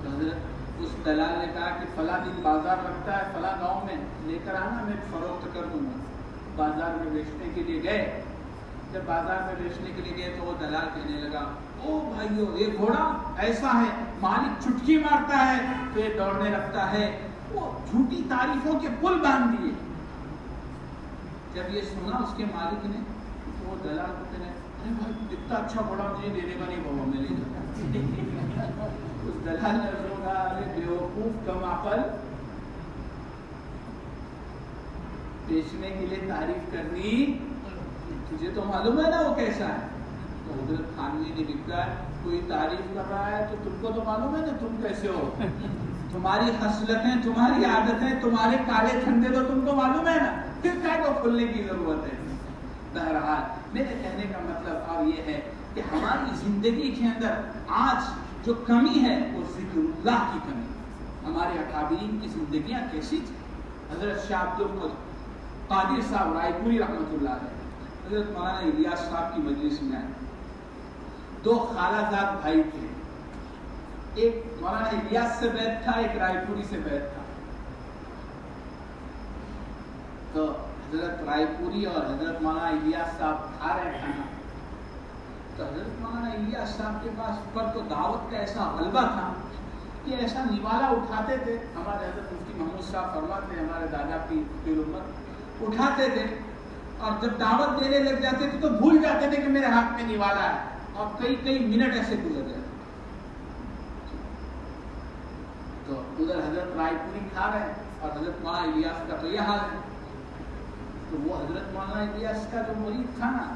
تو حضرت اس دلال نے کہا کہ فلاں دن بازار لگتا ہے فلاں گاؤں میں، لے کر آنا، میں فروخت کر دوں گا۔ بازار میں بیچنے کے لیے گئے، جب بازار میں بیچنے کے لیے گئے تو وہ دلال کہنے لگا، او بھائیو یہ گھوڑا ایسا ہے، مالک چٹکی مارتا ہے تو یہ دوڑنے لگتا ہے۔ وہ جھوٹی تعریفوں کے پل باندھ دیے۔ جب یہ سنا اس کے مالک نے تو وہ دلال کو کہنے، ارے بھائی اتنا اچھا گھوڑا مجھے دینے کا نہیں، بابا میں لے جاتا۔ اس دلال نے کہا، ارے بیوقوف کم عقل، بیچنے کے لیے تعریف کرنی، تجھے تو معلوم ہے نا وہ کیسا ہے۔ تو حضرت تھانوی نے لکھا ہے، کوئی تعریف کر رہا ہے تو تم کو تو معلوم ہے نا تم کیسے ہو، تمہاری خصلتیں، تمہاری عادتیں، تمہارے کالے دھندے تو تم کو معلوم ہے نا، پھر کیا کو کھلنے کی ضرورت ہے۔ بہرحال میرے کہنے کا مطلب اب یہ ہے کہ ہماری زندگی کے اندر آج جو کمی ہے وہ ذکر اللہ کی کمی۔ ہمارے اکابرین کی زندگیاں کیسی تھی؟ حضرت شاہ عبد القادر صاحب رائے پوری رحمۃ اللہ علیہ، حضرت مولانا الیاس صاحب کی مجلس میں آئے، دو خالہ زاد بھائی تھے، ایک مولانا الیاس سے بیعت تھا، ایک رائے پوری سے بیعت تھا۔ تو حضرت رائے پوری اور حضرت مولانا الیاس صاحب کھا رہے کھانا، تو حضرت مولانا الیاس صاحب کے پاس پر تو دعوت کا ایسا غلبہ تھا کہ ایسا نوالا اٹھاتے تھے، ہمارے حضرت مفتی محمود صاحب فرماتے ہیں، ہمارے دادا کی امت اٹھاتے تھے اور جب دعوت دینے لگ جاتے تھے تو بھول جاتے تھے کہ میرے ہاتھ میں نوالا ہے، اور کئی منٹ ایسے گزر جاتے۔ تو ادھر حضرت رائے پوری کھا رہے ہیں اور حضرت مولانا الیاس کا تو یہ حال ہے۔ تو وہ حضرت مولانا الیاس کا جو مرید تھا نا،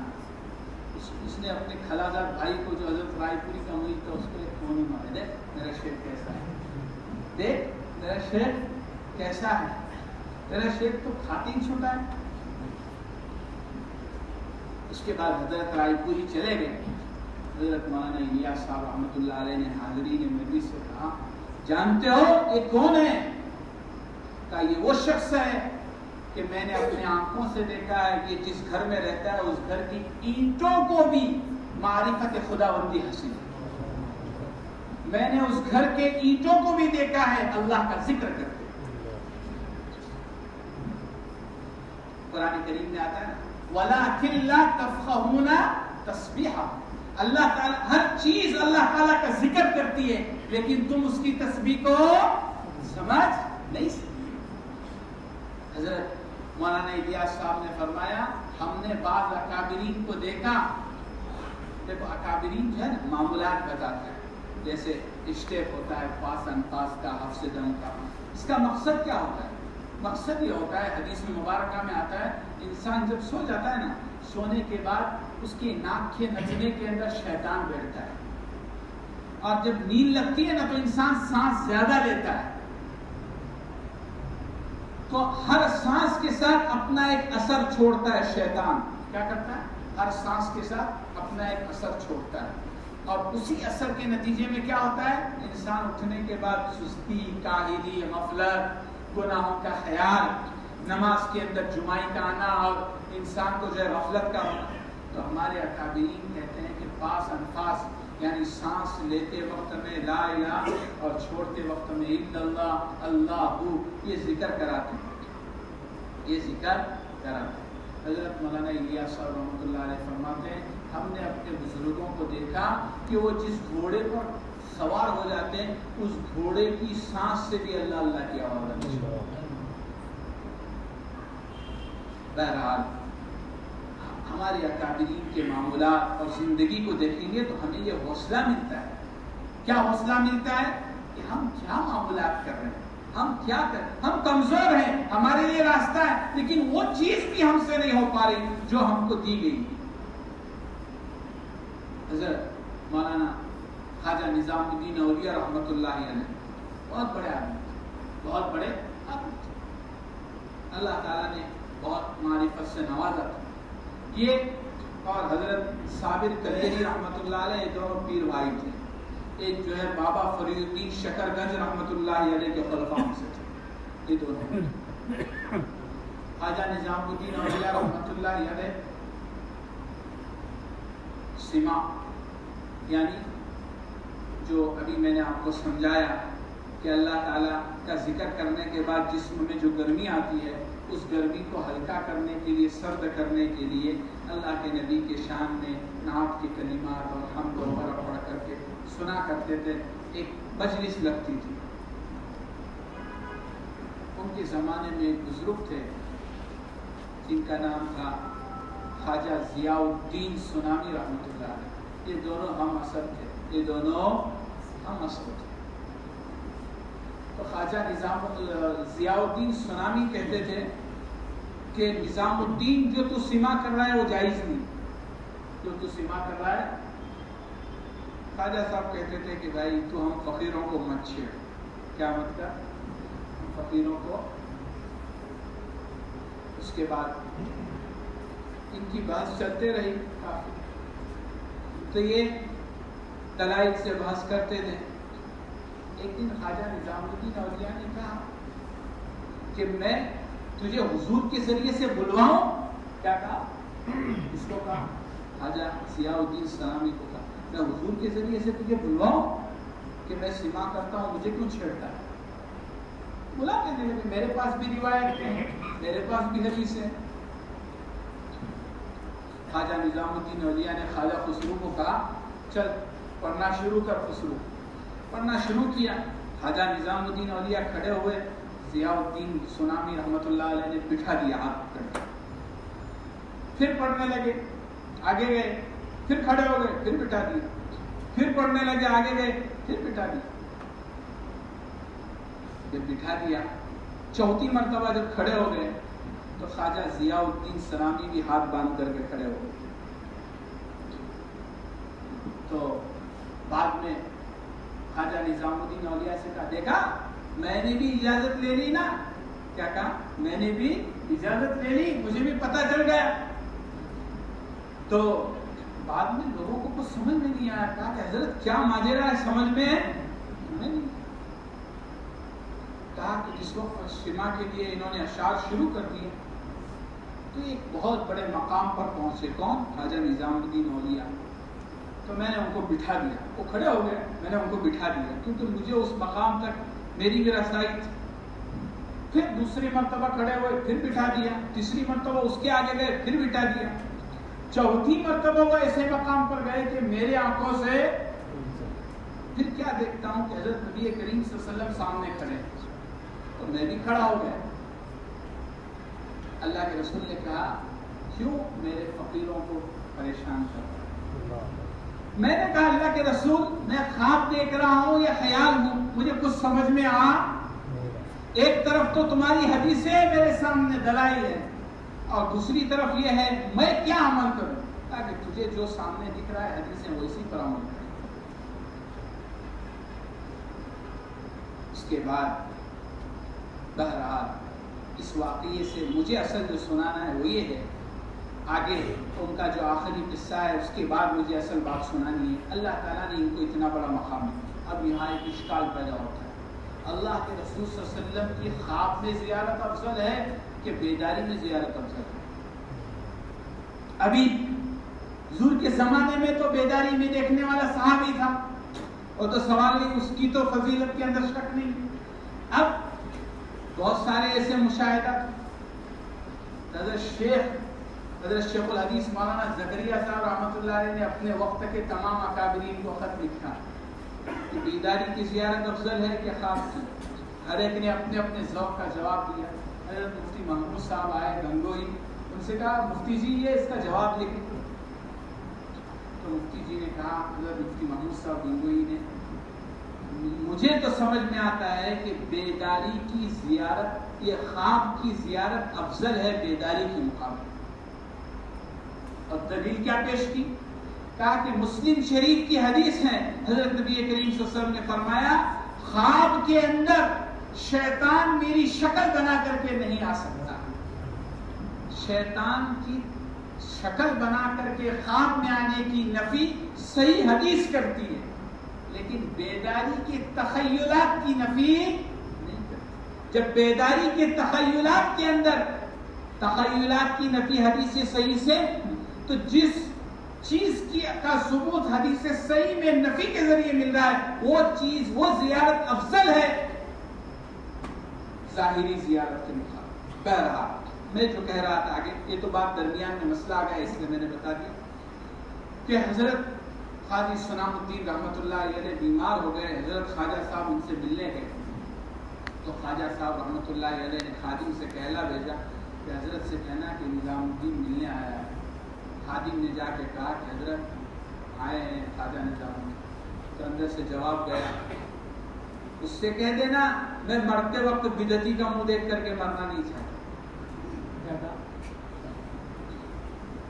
اس نے اپنے خالازاد بھائی کو جو حضرت رائے پوری کا مرید تھا اس کو ایک فون مارے، دیکھ میرا شیخ کیسا ہے، دیکھ میرا شیخ کیسا ہے، میرا شیخ تو کھاتے ہی چھوٹا ہے۔ اس کے بعد حضرت رائے پوری چلے گئے۔ حضرت مولانا الیاس صاحب رحمۃ اللہ علیہ نے حاضرین مجلس سے کہا، جانتے ہو یہ کون ہے؟ کہا یہ وہ شخص ہے کہ میں نے اپنے آنکھوں سے دیکھا ہے کہ جس گھر میں رہتا ہے اس گھر کی اینٹوں کو بھی معرفت خداوندی حاصل ہے، میں نے اس گھر کے اینٹوں کو بھی دیکھا ہے اللہ کا ذکر کرتے۔ قرآن کریم میں آتا ہے وَلَٰكِن لَا تَفْقَهُونَ تَسْبِيحَهُ، اللہ تعالیٰ ہر چیز اللہ تعالیٰ کا ذکر کرتی ہے لیکن تم اس کی تسبیح کو سمجھ نہیں سکتے۔ حضرت مولانا الیاس صاحب نے فرمایا، ہم نے بعض اکابرین کو دیکھا، دیکھو اکابرین جو ہے نا معمولات بتاتے ہیں، جیسے اسٹیپ ہوتا ہے پاس انفاس کا، حفظ دم کا، اس کا مقصد کیا ہوتا ہے؟ مقصد یہ ہوتا ہے، حدیث میں مبارکہ میں آتا ہے، انسان جب سو جاتا ہے نا، سونے کے بعد اس کی ناک کے نتنے کے اندر شیطان بیٹھتا ہے، اور جب نیند لگتی ہے نا تو انسان سانس زیادہ لیتا ہے، تو ہر سانس کے ساتھ اپنا ایک اثر چھوڑتا ہے شیطان۔ کیا کرتا ہے؟ ہر سانس کے ساتھ اپنا ایک اثر چھوڑتا ہے، اور اسی اثر کے نتیجے میں کیا ہوتا ہے؟ انسان اٹھنے کے بعد سستی، کاہلی، غفلت، گناہوں کا خیال، نماز کے اندر جمائی کا آنا اور انسان کو جو ہے غفلت کا ہونا۔ تو ہمارے اکابرین کہتے ہیں کہ پاس انفاس یعنی سانس لیتے وقت میں لا الہ اور چھوڑتے وقت میں الا اللہ، اللہ، یہ ذکر کراتے ہیں، یہ ذکر کراتے ہیں۔ حضرت مولانا الیاس صاحب رحمۃ اللہ علیہ فرماتے ہیں، ہم نے اپنے بزرگوں کو دیکھا کہ وہ جس گھوڑے پر سوار ہو جاتے ہیں، اس گھوڑے کی سانس سے بھی اللہ اللہ کی آواز آتی ہے۔ بہرحال ہمارے اکابرین کے معاملات اور زندگی کو دیکھیں گے تو ہمیں یہ حوصلہ ملتا ہے۔ کیا حوصلہ ملتا ہے؟ کہ ہم کیا معاملات کر رہے ہیں، ہم کیا کر رہے ہیں، ہم کمزور ہیں، ہمارے لیے راستہ ہے، لیکن وہ چیز بھی ہم سے نہیں ہو پا رہی جو ہم کو دی گئی۔ حضرت مولانا خواجہ نظام الدین اولیاء رحمۃ اللہ علیہ بہت بڑے آدمی، بہت بڑے آدمی، اللہ تعالیٰ نے بہت معرفت سے نوازا تھا۔ یہ اور حضرت صابر کلیری رحمۃ اللہ علیہ دونوں پیر بھائی تھے۔ ایک جو ہے بابا فرید الدین شکر گنج رحمۃ اللہ علیہ کے خلفاء سے تھے، یہ دونوں۔ خواجہ نظام الدین اولیاء رحمۃ اللہ علیہ سما، یعنی جو ابھی میں نے آپ کو سمجھایا کہ اللہ تعالیٰ کا ذکر کرنے کے بعد جسم میں جو گرمی آتی ہے، اس گرمی کو ہلکا کرنے کے لیے، سرد کرنے کے لیے اللہ کے نبی کے شان میں نعت کے کلمات اور حمد وغیرہ پڑھ کر کے سنا کرتے تھے۔ ایک مجلس لگتی تھی۔ ان کے زمانے میں ایک بزرگ تھے جن کا نام تھا خواجہ ضیاء الدین سنانی رحمۃ اللہ علیہ۔ یہ دونوں ہم عصر تھے، یہ دونوں ہم عصر تھے۔ تو خواجہ ضیاء الدین سنانی کہتے تھے کہ نظام الدین جو تو سما کر رہا ہے وہ جائز نہیں، جو تو سما کر رہا ہے۔ خواجہ صاحب کہتے تھے کہ بھائی تو ہم فقیروں کو مت چھیڑ۔ کیا مطلب؟ ہم فقیروں کو۔ اس کے بعد ان کی بحث چلتے رہی کافی، تو یہ دلائل سے بحث کرتے تھے۔ ایک دن خواجہ نظام الدین اولیاء نے کہا کہ میں تجھے حضور کے ذریعے سے بلواؤں۔ کیا کہا؟ اس کو کہا، خواجہ ضیاء الدین سنانی کو کہا، میں حضور کے ذریعے سے تجھے بلواؤں کہ میں سما کرتا ہوں، مجھے کیوں چھیڑتا ہے؟ بلا کہنے لگے میرے پاس بھی روایت ہے، میرے پاس بھی حدیث ہے۔ خواجہ نظام الدین اولیاء نے خواجہ خسرو کو کہا چل پڑھنا شروع کر۔ خسرو پڑھنا شروع کیا۔ خواجہ نظام الدین اولیاء کھڑے ہوئے، ضیاء الدین سنانی رحمۃ اللہ علیہ نے بٹھا دیا ہاتھ کر کے، پھر پڑھنے لگے، آگے گئے، پھر کھڑے ہو گئے، پھر بٹھا دیا، پھر پڑھنے لگے، آگے گئے، پھر بٹھا دیا۔ جب بٹھا دیا، چوتھی مرتبہ جب کھڑے ہو گئے تو خواجہ ضیاء الدین سنانی بھی ہاتھ باندھ کر کے کھڑے ہو گئے۔ تو بعد میں خواجہ نظام الدین اولیاء سے کہا، دیکھا میں نے بھی اجازت لے لی نا۔ کیا کہا؟ میں نے بھی اجازت لے لی، مجھے بھی پتہ چل گیا۔ تو بعد میں لوگوں کو کچھ سمجھ میں نہیں آیا، کہا کہ حضرت کیا ماجرا ہے، سمجھ میں نہیں۔ کہا کہ جس وقت سما کے لیے انہوں نے اشعار شروع کر دیے تو ایک بہت بڑے مقام پر پہنچے۔ کون؟ خواجہ نظام الدین اولیاء۔ تو میں نے ان کو بٹھا دیا، وہ کھڑے ہو گئے، میں نے ان کو بٹھا دیا کیونکہ مجھے اس مقام تک میری بھی رسائی تھی۔ پھر دوسری مرتبہ کھڑے ہوئے، پھر بٹھا دیا، تیسری مرتبہ اس کے آگے گئے، پھر بٹھا دیا، چوتھی مرتبہ وہ ایسے مقام پر گئے کہ میرے آنکھوں سے پھر کیا دیکھتا ہوں کہ حضرت نبی کریم صلی اللہ علیہ وسلم سامنے کھڑے، اور میں بھی کھڑا ہو گیا۔ اللہ کے رسول نے کہا کیوں میرے فقیروں کو پریشان کر رہا ہے؟ میں نے کہا اللہ کے رسول میں خواب دیکھ رہا ہوں یا خیال ہوں، مجھے کچھ سمجھ میں آ، ایک طرف تو تمہاری حدیثیں میرے سامنے دلائل ہے اور دوسری طرف یہ ہے میں کیا عمل کروں؟ تاکہ تجھے جو سامنے دکھ رہا ہے حدیثیں وہ اسی پر عمل کریں۔ اس کے بعد بہرحال اس واقعے سے مجھے اصل جو سنانا ہے وہ یہ ہے، آگے ان کا جو آخری قصہ ہے اس کے بعد مجھے اصل بات سنانی ہے۔ اللہ تعالیٰ نے ان کو اتنا بڑا مقام دیا۔ اب یہاں ایک اشکال پیدا ہوتا ہے، اللہ کے رسول صلی اللہ علیہ وسلم کی خواب میں زیارت افضل ہے کہ بیداری میں زیارت افضل ہے؟ ابھی حضور کے زمانے میں تو بیداری میں دیکھنے والا صحابی تھا، اور تو سوال نہیں، اس کی تو فضیلت کے اندر شک نہیں۔ اب بہت سارے ایسے مشاہدات، حضرت شیخ الحدیث مولانا زکریا صاحب رحمۃ اللہ علیہ نے اپنے وقت کے تمام اکابرین کو خط لکھا کہ بیداری کی زیارت افضل ہے کہ خواب کی؟ ہر ایک نے اپنے اپنے ذوق کا جواب دیا. حضرت مفتی محمود صاحب آئے گنگوئی، ان سے کہا مفتی جی یہ اس کا جواب لکھیں. تو مفتی جی نے کہا، حضرت مفتی محمود صاحب گنگوئی نے، مجھے تو سمجھ میں آتا ہے کہ بیداری کی زیارت، یہ خواب کی زیارت افضل ہے بیداری کے مقابلے. اور دلیل کیا پیش کی؟ کہا کہ مسلم شریف کی حدیث ہے، حضرت نبی کریم صلی اللہ علیہ وسلم نے فرمایا خواب کے اندر شیطان میری شکل بنا کر کے نہیں آ سکتا. شیطان کی شکل بنا کر کے خواب میں آنے کی نفی صحیح حدیث کرتی ہے، لیکن بیداری کے تخیلات کی نفی نہیں کرتی. جب بیداری کے تخیلات کے اندر تخیلات کی نفی حدیث صحیح سے، تو جس چیز کا ثبوت حدیث صحیح میں نفی کے ذریعے مل رہا ہے، وہ چیز، وہ زیارت افضل ہے ظاہری زیارت کے مقابلے. بہرحال میں جو کہہ رہا تھا آگے، یہ تو بات درمیان میں مسئلہ آ گیا اس لیے میں نے بتا دیا کہ حضرت قاضی سنام الدین رحمۃ اللہ علیہ بیمار ہو گئے. حضرت خواجہ صاحب ان سے ملنے گئے تو خواجہ صاحب رحمۃ اللہ علیہ نے خادم سے کہلا بھیجا کہ حضرت سے کہنا کہ نظام الدین ملنے آیا ہے. خادم نے جا کے کہا کہ حضرت آئے ہیں خواجہ نظام الدین. تو اندر سے جواب گیا، اس سے کہہ دینا میں مرتے وقت بدعتی کا منہ دیکھ کر کے مرنا نہیں چاہتا.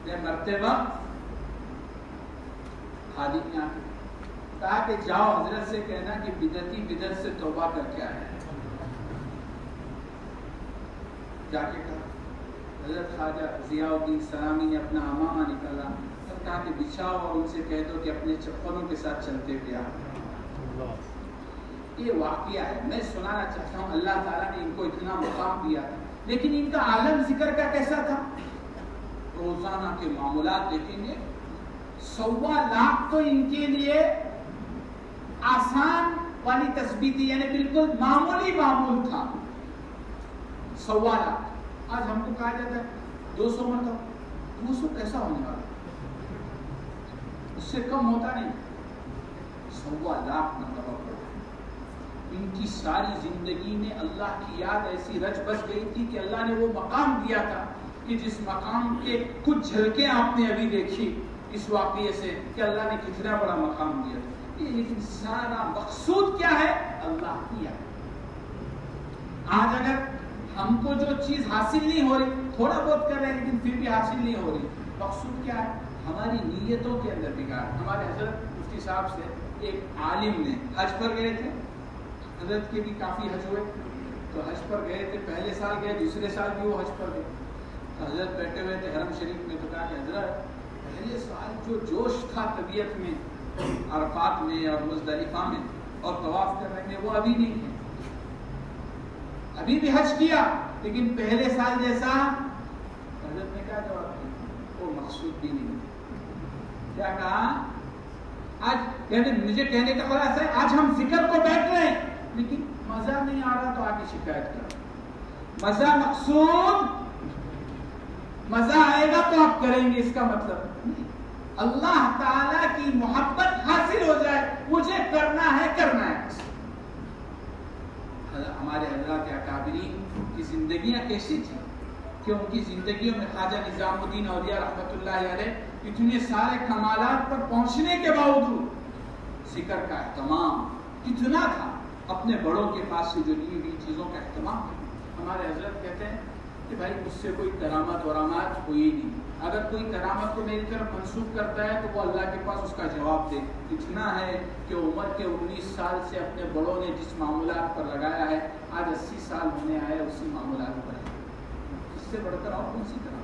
میں مرتے وقت خادم نے کہا کہ جاؤ حضرت سے کہنا کہ بدعتی بدعت سے توبہ کر کے آئے. جا کے کہا. حضرت خواجہ ضیاء الدین سلامی نے اپنا امامہ نکالا اور کہا کہ بچھاؤ اور ان سے کہہ دو کہ اپنے چپلوں کے ساتھ چلتے ہوئے آئے. یہ واقعہ ہے، میں سنانا چاہتا ہوں. اللہ تعالیٰ نے ان کو اتنا مقام دیا تھا، لیکن ان کا عالم ذکر کا کیسا تھا؟ روزانہ کے معاملات دیکھیں گے، 1.25 لاکھ تو ان کے لیے آسان والی تسبیح تھی، یعنی بالکل معمولی معمول تھا. 1.25 لاکھ. آج ہم کو کہا جاتا ہے 200 مرتبہ. 200 کیسا ہونے والا؟ اس سے کم ہوتا نہیں. 1.25 لاکھ مرتبہ. ان کی ساری زندگی میں اللہ کی یاد ایسی رچ بس گئی تھی کہ اللہ نے وہ مقام دیا تھا کہ جس مقام کے کچھ جھلکیں آپ نے ابھی دیکھی اس واقعے سے کہ اللہ نے کتنا بڑا مقام دیا تھا. لیکن سارا مقصود کیا ہے؟ اللہ کی یاد. آج اگر ہم کو جو چیز حاصل نہیں ہو رہی، تھوڑا بہت کر رہے ہیں لیکن پھر بھی حاصل نہیں ہو رہی، مقصود کیا ہے؟ ہماری نیتوں کے اندر بگاڑ. ہمارے حضرت مفتی صاحب سے ایک عالم نے حج پر گئے تھے، حضرت کے بھی کافی حج ہوئے، تو حج پر گئے تھے. پہلے سال گئے، دوسرے سال بھی وہ حج پر گئے. تو حضرت بیٹھے ہوئے تھے حرم شریف میں، تو کہا کہ حضرت پہلے سال جو جوش تھا طبیعت میں عرفات میں اور مزدلفہ میں اور طواف کرنے میں، وہ ابھی نہیں ہے. ابھی بھی حج کیا لیکن پہلے سال جیسا. حضرت نے کیا جواب دیا؟ وہ مقصود بھی نہیں. کیا کہا؟ آج یعنی مجھے کہنے کا خلاصہ ہے، آج ہم ذکر کو بیٹھ رہے ہیں لیکن مزہ نہیں آ رہا تو آگے شکایت کرو. مزہ مقصود، مزہ آئے گا تو آپ کریں گے، اس کا مطلب نہیں. اللہ تعالی کی محبت حاصل ہو جائے، مجھے کرنا ہے کرنا ہے. ہمارے حضرات اکابرین کی زندگیاں کیسی تھیں کہ ان کی زندگیوں میں خواجہ نظام الدین اولیاء رحمۃ اللہ علیہ اتنے سارے کمالات پر پہنچنے کے باوجود ذکر کا اہتمام کتنا تھا. اپنے بڑوں کے پاس سے جو لی ہوئی چیزوں کا اہتمام. ہمارے حضرت کہتے ہیں کہ بھائی مجھ سے کوئی کرامت ورامات ہوئی نہیں. اگر کوئی کرامت کو میری طرف منسوخ کرتا ہے تو وہ اللہ کے پاس اس کا جواب دے. اتنا ہے کہ عمر کے 19 سال سے اپنے بڑوں نے جس معاملات پر لگایا ہے، آج 80 سال ہونے آئے اسی معاملات پر ہے. اس سے بڑھ کر اور کون سی کرامت؟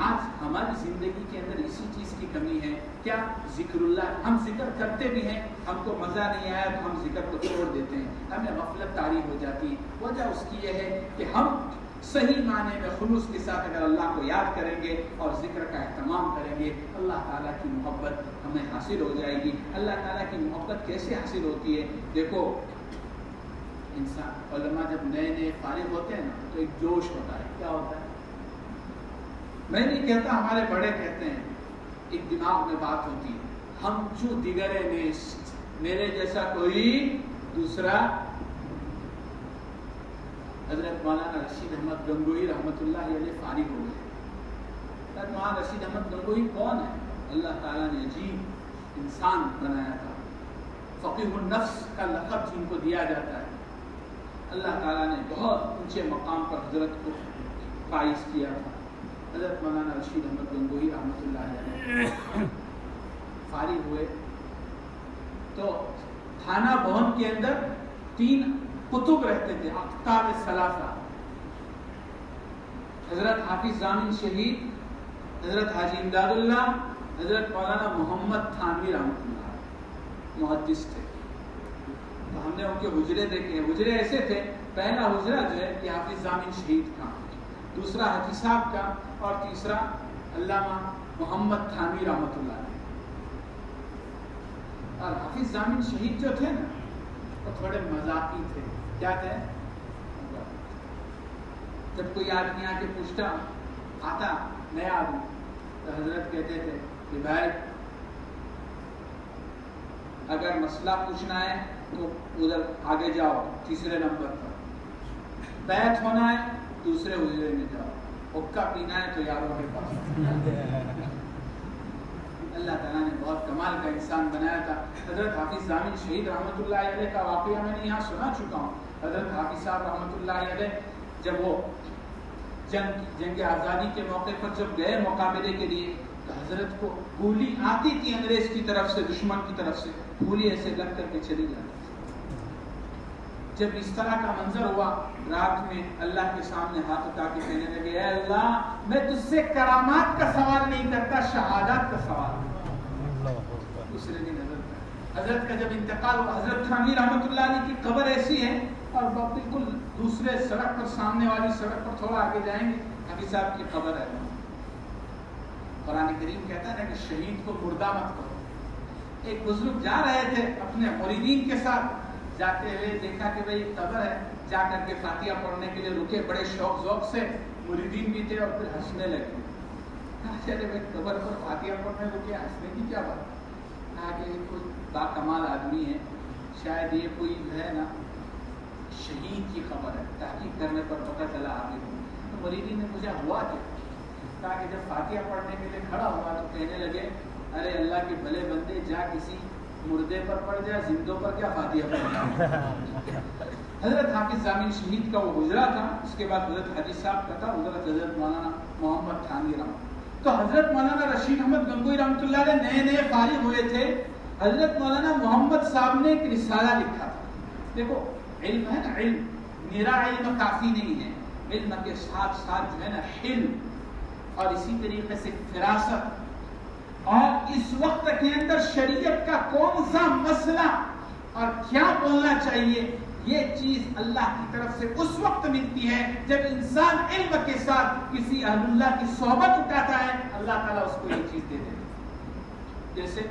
آج ہماری زندگی کے اندر اسی چیز کی کمی ہے. کیا؟ ذکر اللہ. ہم ذکر کرتے بھی ہیں، ہم کو مزہ نہیں آیا تو ہم ذکر کو چھوڑ دیتے ہیں، ہمیں غفلت طاری ہو جاتی ہے. وجہ اس کی یہ ہے کہ ہم صحیح معنی میں خلوص کے ساتھ اگر اللہ کو یاد کریں گے اور ذکر کا اہتمام کریں گے، اللہ تعالیٰ کی محبت ہمیں حاصل ہو جائے گی. اللہ تعالیٰ کی محبت کیسے حاصل ہوتی ہے؟ دیکھو، انسان علماء جب نئے نئے فارغ ہوتے ہیں نا تو ایک جوش ہوتا ہے. کیا ہوتا ہے؟ میں نہیں کہتا، ہمارے بڑے کہتے ہیں، ایک دماغ میں بات ہوتی ہے، ہم چوں دیگرے نیست میرے جیسا کوئی دوسرا. حضرت مولانا رشید احمد گنگوئی رحمۃ اللہ علیہ فارغ ہو گئے. حضرت مولانا رشید احمد گنگوئی کون ہے؟ اللہ تعالیٰ نے عجیب انسان بنایا تھا. فقیہ النفس کا لقب جن کو دیا جاتا ہے. اللہ تعالیٰ نے بہت اونچے مقام پر حضرت کو فائز کیا تھا. حضرت مولانا رشید احمد گنگوئی رحمۃ اللہ علیہ فارغ ہوئے تو تھانہ بھون کے اندر 3 کتب رہتے تھے، اقطاب ثلاثہ. حضرت حافظ ضامن شہید، حضرت حاجی امداد اللہ، حضرت مولانا محمد تھانوی رحمۃ اللہ محدث تھے. تو ہم نے ان کے حجرے دیکھے. حجرے ایسے تھے، پہلا حجرہ جو ہے یہ حافظ ضامن شہید کا، دوسرا حاجی صاحب کا، اور تیسرا علامہ محمد تھانوی رحمۃ اللہ علیہ. اور حافظ ضامن شہید جو تھے نا وہ تھوڑے مذاقی تھے. کیا تھے؟ جب کوئی آدمی آ کے پوچھتا آتا نیا آدمی تو حضرت کہتے تھے کہ بھائی اگر مسئلہ پوچھنا ہے تو ادھر آگے جاؤ 3 نمبر پر، بیعت ہونا ہے 2 حجرے میں جاؤ، حقہ پینا ہے تو یاروں کے پاس. اللہ تعالیٰ نے بہت کمال کا انسان بنایا تھا. حضرت حافظ ضامن شہید رحمۃ اللہ علیہ کا واقعہ میں نے یہاں سنا چکا ہوں. حضرت حافظ صاحب رحمۃ اللہ علیہ جب وہ جنگ آزادی کے موقع پر جب گئے مقابلے کے لیے تو حضرت کو گولی آتی تھی انگریز کی طرف سے، دشمن کی طرف سے گولی ایسے لگ کر کے چلی جاتی تھی. جب اس طرح کا منظر ہوا رات میں اللہ کے سامنے ہاتھ اٹھا کے کہنے لگے اے اللہ میں تجھ سے کرامات کا سوال نہیں کرتا، شہادت کا سوال. دوسرے دن حضرت کا جب انتقال ہوا، حضرت تھانوی رحمۃ اللہ علیہ کی قبر ایسی ہے اور بالکل دوسرے سڑک پر، سامنے والی سڑک پر تھوڑا آگے جائیں گے حافظ صاحب کی قبر ہے. قرآن کریم کہتا ہے کہ شہید کو مردہ مت کرو. ایک بزرگ جا رہے تھے اپنے مریدین کے ساتھ، جاتے ہوئے دیکھا کہ بھئی قبر ہے، جا کر کے فاتحہ پڑھنے کے لیے رکے، بڑے شوق ذوق سے، مریدین بھی تھے اور پھر ہنسنے لگے. چلے بھائی قبر پر فاتحہ پڑھنے رکے، ہنسنے کی کیا بات؟ کہا کہ کوئی باکمال آدمی ہے، شاید یہ کوئی جو ہے نا شہید کی خبر ہے، تحقیق کرنے پر پتہ چلا آگے. تو مریدین نے پوچھا ہوا کیا؟ کہا کہ جب فاتحہ پڑھنے کے لیے کھڑا ہوا تو کہنے لگے ارے اللہ کے بھلے بندے جا کسی مردے پر پڑ جائے، زندوں پر کیا فاتحہ پڑھنا. حضرت حافظ ضامن شہید کا وہ حجرہ تھا. اس کے بعد حضرت حاجی صاحب کا تھا، حضرت مولانا محمد تھانوی رحمۃ. تو حضرت مولانا رشید احمد گنگوئی رحمۃ اللہ علیہ نئے فارغ ہوئے تھے. حضرت مولانا محمد صاحب نے ایک رسالہ لکھا تھا. دیکھو علم ہے نا، علم میرا علم کافی نہیں ہے، علم کے ساتھ ساتھ جو ہے نا علم، اور اسی طریقے سے فراست، اور اس وقت کے اندر شریعت کا کون سا مسئلہ اور کیا بولنا چاہیے، یہ چیز اللہ کی طرف سے اس وقت ملتی ہے جب انسان علم کے ساتھ کسی اہل اللہ کی صحبت اٹھاتا ہے، اللہ تعالیٰ اس کو یہ چیز دے دیتے. جیسے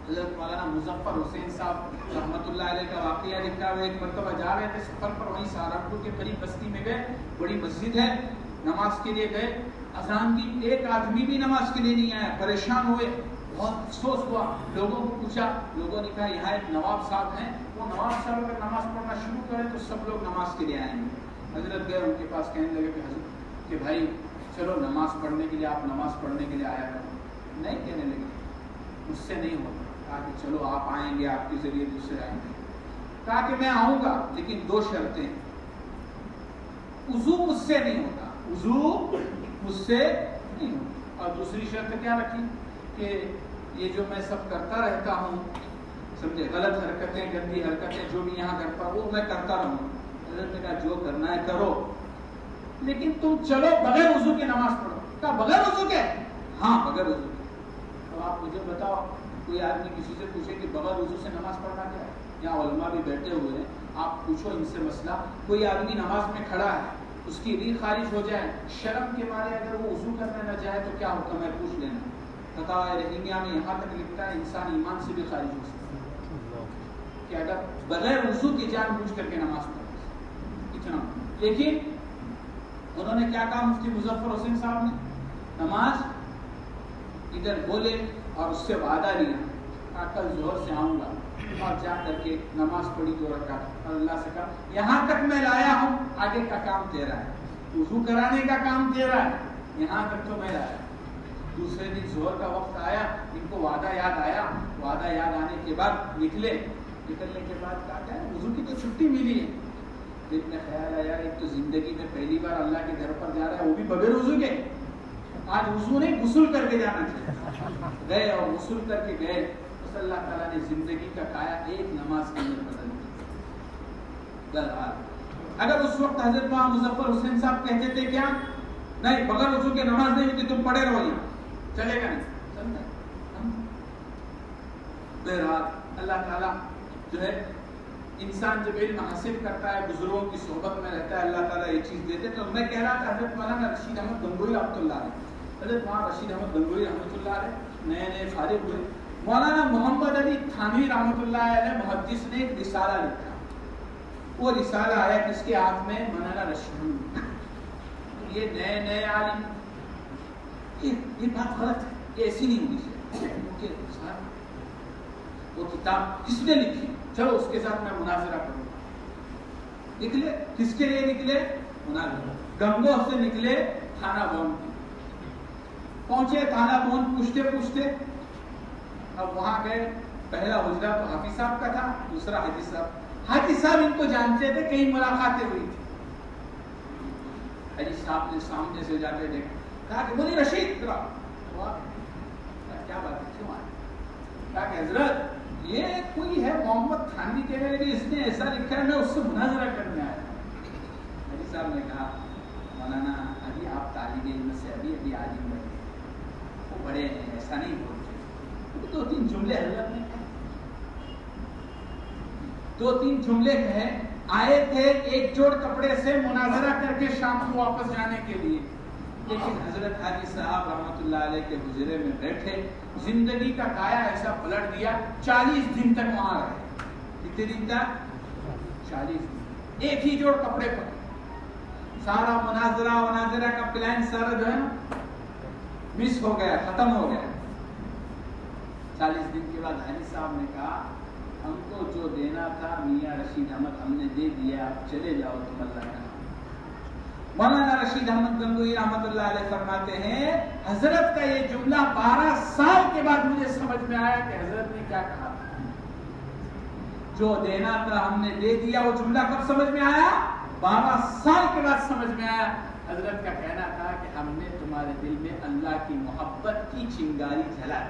حضرت مولانا مظفر حسین صاحب رحمۃ اللہ علیہ کا واقعہ لکھا ہوا. ایک مرتبہ جا رہے تھے سفر پر، وہیں سہارنپور کے قریب بستی میں گئے، بڑی مسجد ہے، نماز کے لیے گئے. اذان دی، ایک آدمی بھی نماز کے لیے نہیں آیا. پریشان ہوئے، بہت افسوس ہوا. لوگوں کو پوچھا، لوگوں نے کہا یہاں ایک نواب صاحب ہیں، وہ نواب صاحب اگر نماز پڑھنا شروع کریں تو سب لوگ نماز کے لیے آئیں گے. حضرت گئے ان کے پاس، کہنے لگے کہ حضرت کہ بھائی چلو نماز پڑھنے کے لیے، آپ نماز پڑھنے کے لیے آیا کرو. نہیں، کہنے لگے مجھ سے نہیں ہوتا. کہا کہ چلو آپ آئیں گے، آپ کے ذریعے دوسرے آئیں گے. کہا کہ میں آؤں گا لیکن 2 شرطیں. وضو مجھ سے نہیں ہوتا، وضو مجھ سے نہیں ہوتا. اور دوسری شرط کیا رکھی کہ یہ جو میں سب کرتا رہتا ہوں، سمجھے، غلط حرکتیں، گندی حرکتیں جو بھی یہاں کرتا وہ میں کرتا رہوں. حضرت نے کہا جو کرنا ہے کرو، لیکن تم چلو بغیر وضو کے نماز پڑھو. کہا بغیر وضو کے؟ ہاں بغیر وضو کے. اب آپ مجھے بتاؤ، کوئی آدمی کسی سے پوچھے کہ بغیر وضو سے نماز پڑھنا کیا ہے؟ یہاں علماء بھی بیٹھے ہوئے ہیں، آپ پوچھو ان سے مسئلہ. کوئی آدمی نماز میں کھڑا ہے، اس کی ریح خارج ہو جائے، شرم کے مارے اگر وہ وضو کرنے نہ جائے تو کیا حکم ہے؟ پوچھ لینا. فتاوی رحیمیہ میں یہاں تک لکھتا ہے انسان ایمان سے بھی خارج ہو سکتا ہے کہ اگر بغیر وضو کی جان بوجھ کر کے نماز پڑھے. اتنا. لیکن انہوں نے کیا کہا مفتی مظفر حسین صاحب نے؟ نماز ادھر بولے اور اس سے وعدہ لیا، کل ظہر سے آؤں گا. اور جا کر کے نماز پڑھی 2 رکعت اور اللہ سے کہا یہاں تک میں لایا ہوں، آگے کا کام تیرا ہے، وضو کرانے کا کام تیرا ہے، یہاں تک تو میں لایا۔ دوسرے دن ظہر کا وقت آیا، ان کو وعدہ یاد آیا، وعدہ یاد آنے کے بعد نکلنے کے بعد کہا کیا وضو کی تو چھٹی ملی ہے۔ دل میں خیال آیا ایک تو زندگی میں پہلی بار اللہ کے گھر پر جا رہا ہے، وہ بھی بغیر وضو کے، آج وضو نہیں غسل کر کے جانا چاہیے، گئے اور غسل کر کے گئے، بس اللہ تعالیٰ نے زندگی کا کایا ایک نماز کے اندر بدل دیا۔ بہرحال اگر اس وقت حضرت مولانا مظفر حسین صاحب کہتے تھے کیا نہیں بغیر وضو کے نماز نہیں ہوتی، تم پڑھے رہو یہاں، چلے گا نہیں، بہرحال اللہ تعالیٰ جو ہے انسان جب علم حاصل کرتا ہے، بزرگوں کی صحبت میں رہتا ہے، اللہ تعالیٰ یہ چیز دیتے۔ تو میں کہہ رہا تھا حضرت مولانا رشید احمد گنگوئی رحمۃ اللہ علیہ، حضرت مولانا رشید احمد گنگوئی رحمۃ اللہ علیہ نئے فارغ ہوئے، مولانا محمد علی تھانوی رحمۃ اللہ علیہ محدث نے ایک رسالہ لکھا، وہ رسالہ آیا کس کے ہاتھ میں؟ مولانا رشید۔ یہ نئے عالم، یہ بات غلط ہے، یہ ایسی نہیں ہونی چاہیے۔ وہ کتاب کس نے لکھی؟ چلو اس کے ساتھ میں مناظرہ کروں گا۔ نکلے کس کے لیے نکلے؟ مناظرہ۔ گنگو سے نکلے تھانہ بون کی، پہنچے تھانہ بون پوچھتے اب وہاں گئے، پہلا حجرہ تو حافظ صاحب کا تھا، دوسرا حاجی صاحب۔ حاجی صاحب ان کو جانتے تھے، کئی ملاقاتیں ہوئی تھی۔ حاجی صاحب نے سامنے سے جا کے دیکھا، کہا کہ بولی رشید کیا بات ہے، کیوں آئے؟ کہا کہ حضرت یہ کوئی ہے محمد تھانوی کہہ رہے کہ اس نے ایسا لکھا ہے، میں اس سے مناظرہ کرنے آیا۔ حاجی صاحب نے کہا مولانا ابھی آپ طالب علم سے ابھی عالم بنے، وہ بڑے ہیں، ایسا نہیں بولتے۔ 2-3 جملے حضرت نے کہے، 2-3 جملے کہے، آئے تھے ایک جوڑ کپڑے سے مناظرہ کر کے شام کو واپس جانے کے لیے، لیکن حضرت حاجی صاحب رحمۃ اللہ علیہ کے حجرے میں بیٹھے، زندگی کا کایا ایسا پلٹ دیا، 40 دن تک وہاں رہے۔ کتنے دن تک؟ 40 دن، ایک ہی جوڑ کپڑے پر۔ سارا مناظرہ کا پلان سارا جو ہے نا مس ہو گیا، ختم ہو گیا۔ 40 دن کے بعد حاجی صاحب نے کہا ہم کو جو دینا تھا میاں رشید احمد ہم نے دے دیا، آپ چلے جاؤ تم اللہ کا۔ مولانا رشید احمد گنگوئی رحمۃ اللہ علیہ فرماتے ہیں حضرت کا یہ جملہ 12 سال کے بعد مجھے سمجھ میں آیا کہ حضرت نے کیا کہا تھا، جو دینا تھا ہم نے دے دیا۔ وہ جملہ کب سمجھ میں آیا؟ 12 سال کے بعد سمجھ میں آیا۔ حضرت کا کہنا تھا کہ ہم نے تمہارے دل میں اللہ کی محبت کی چنگاری جلا۔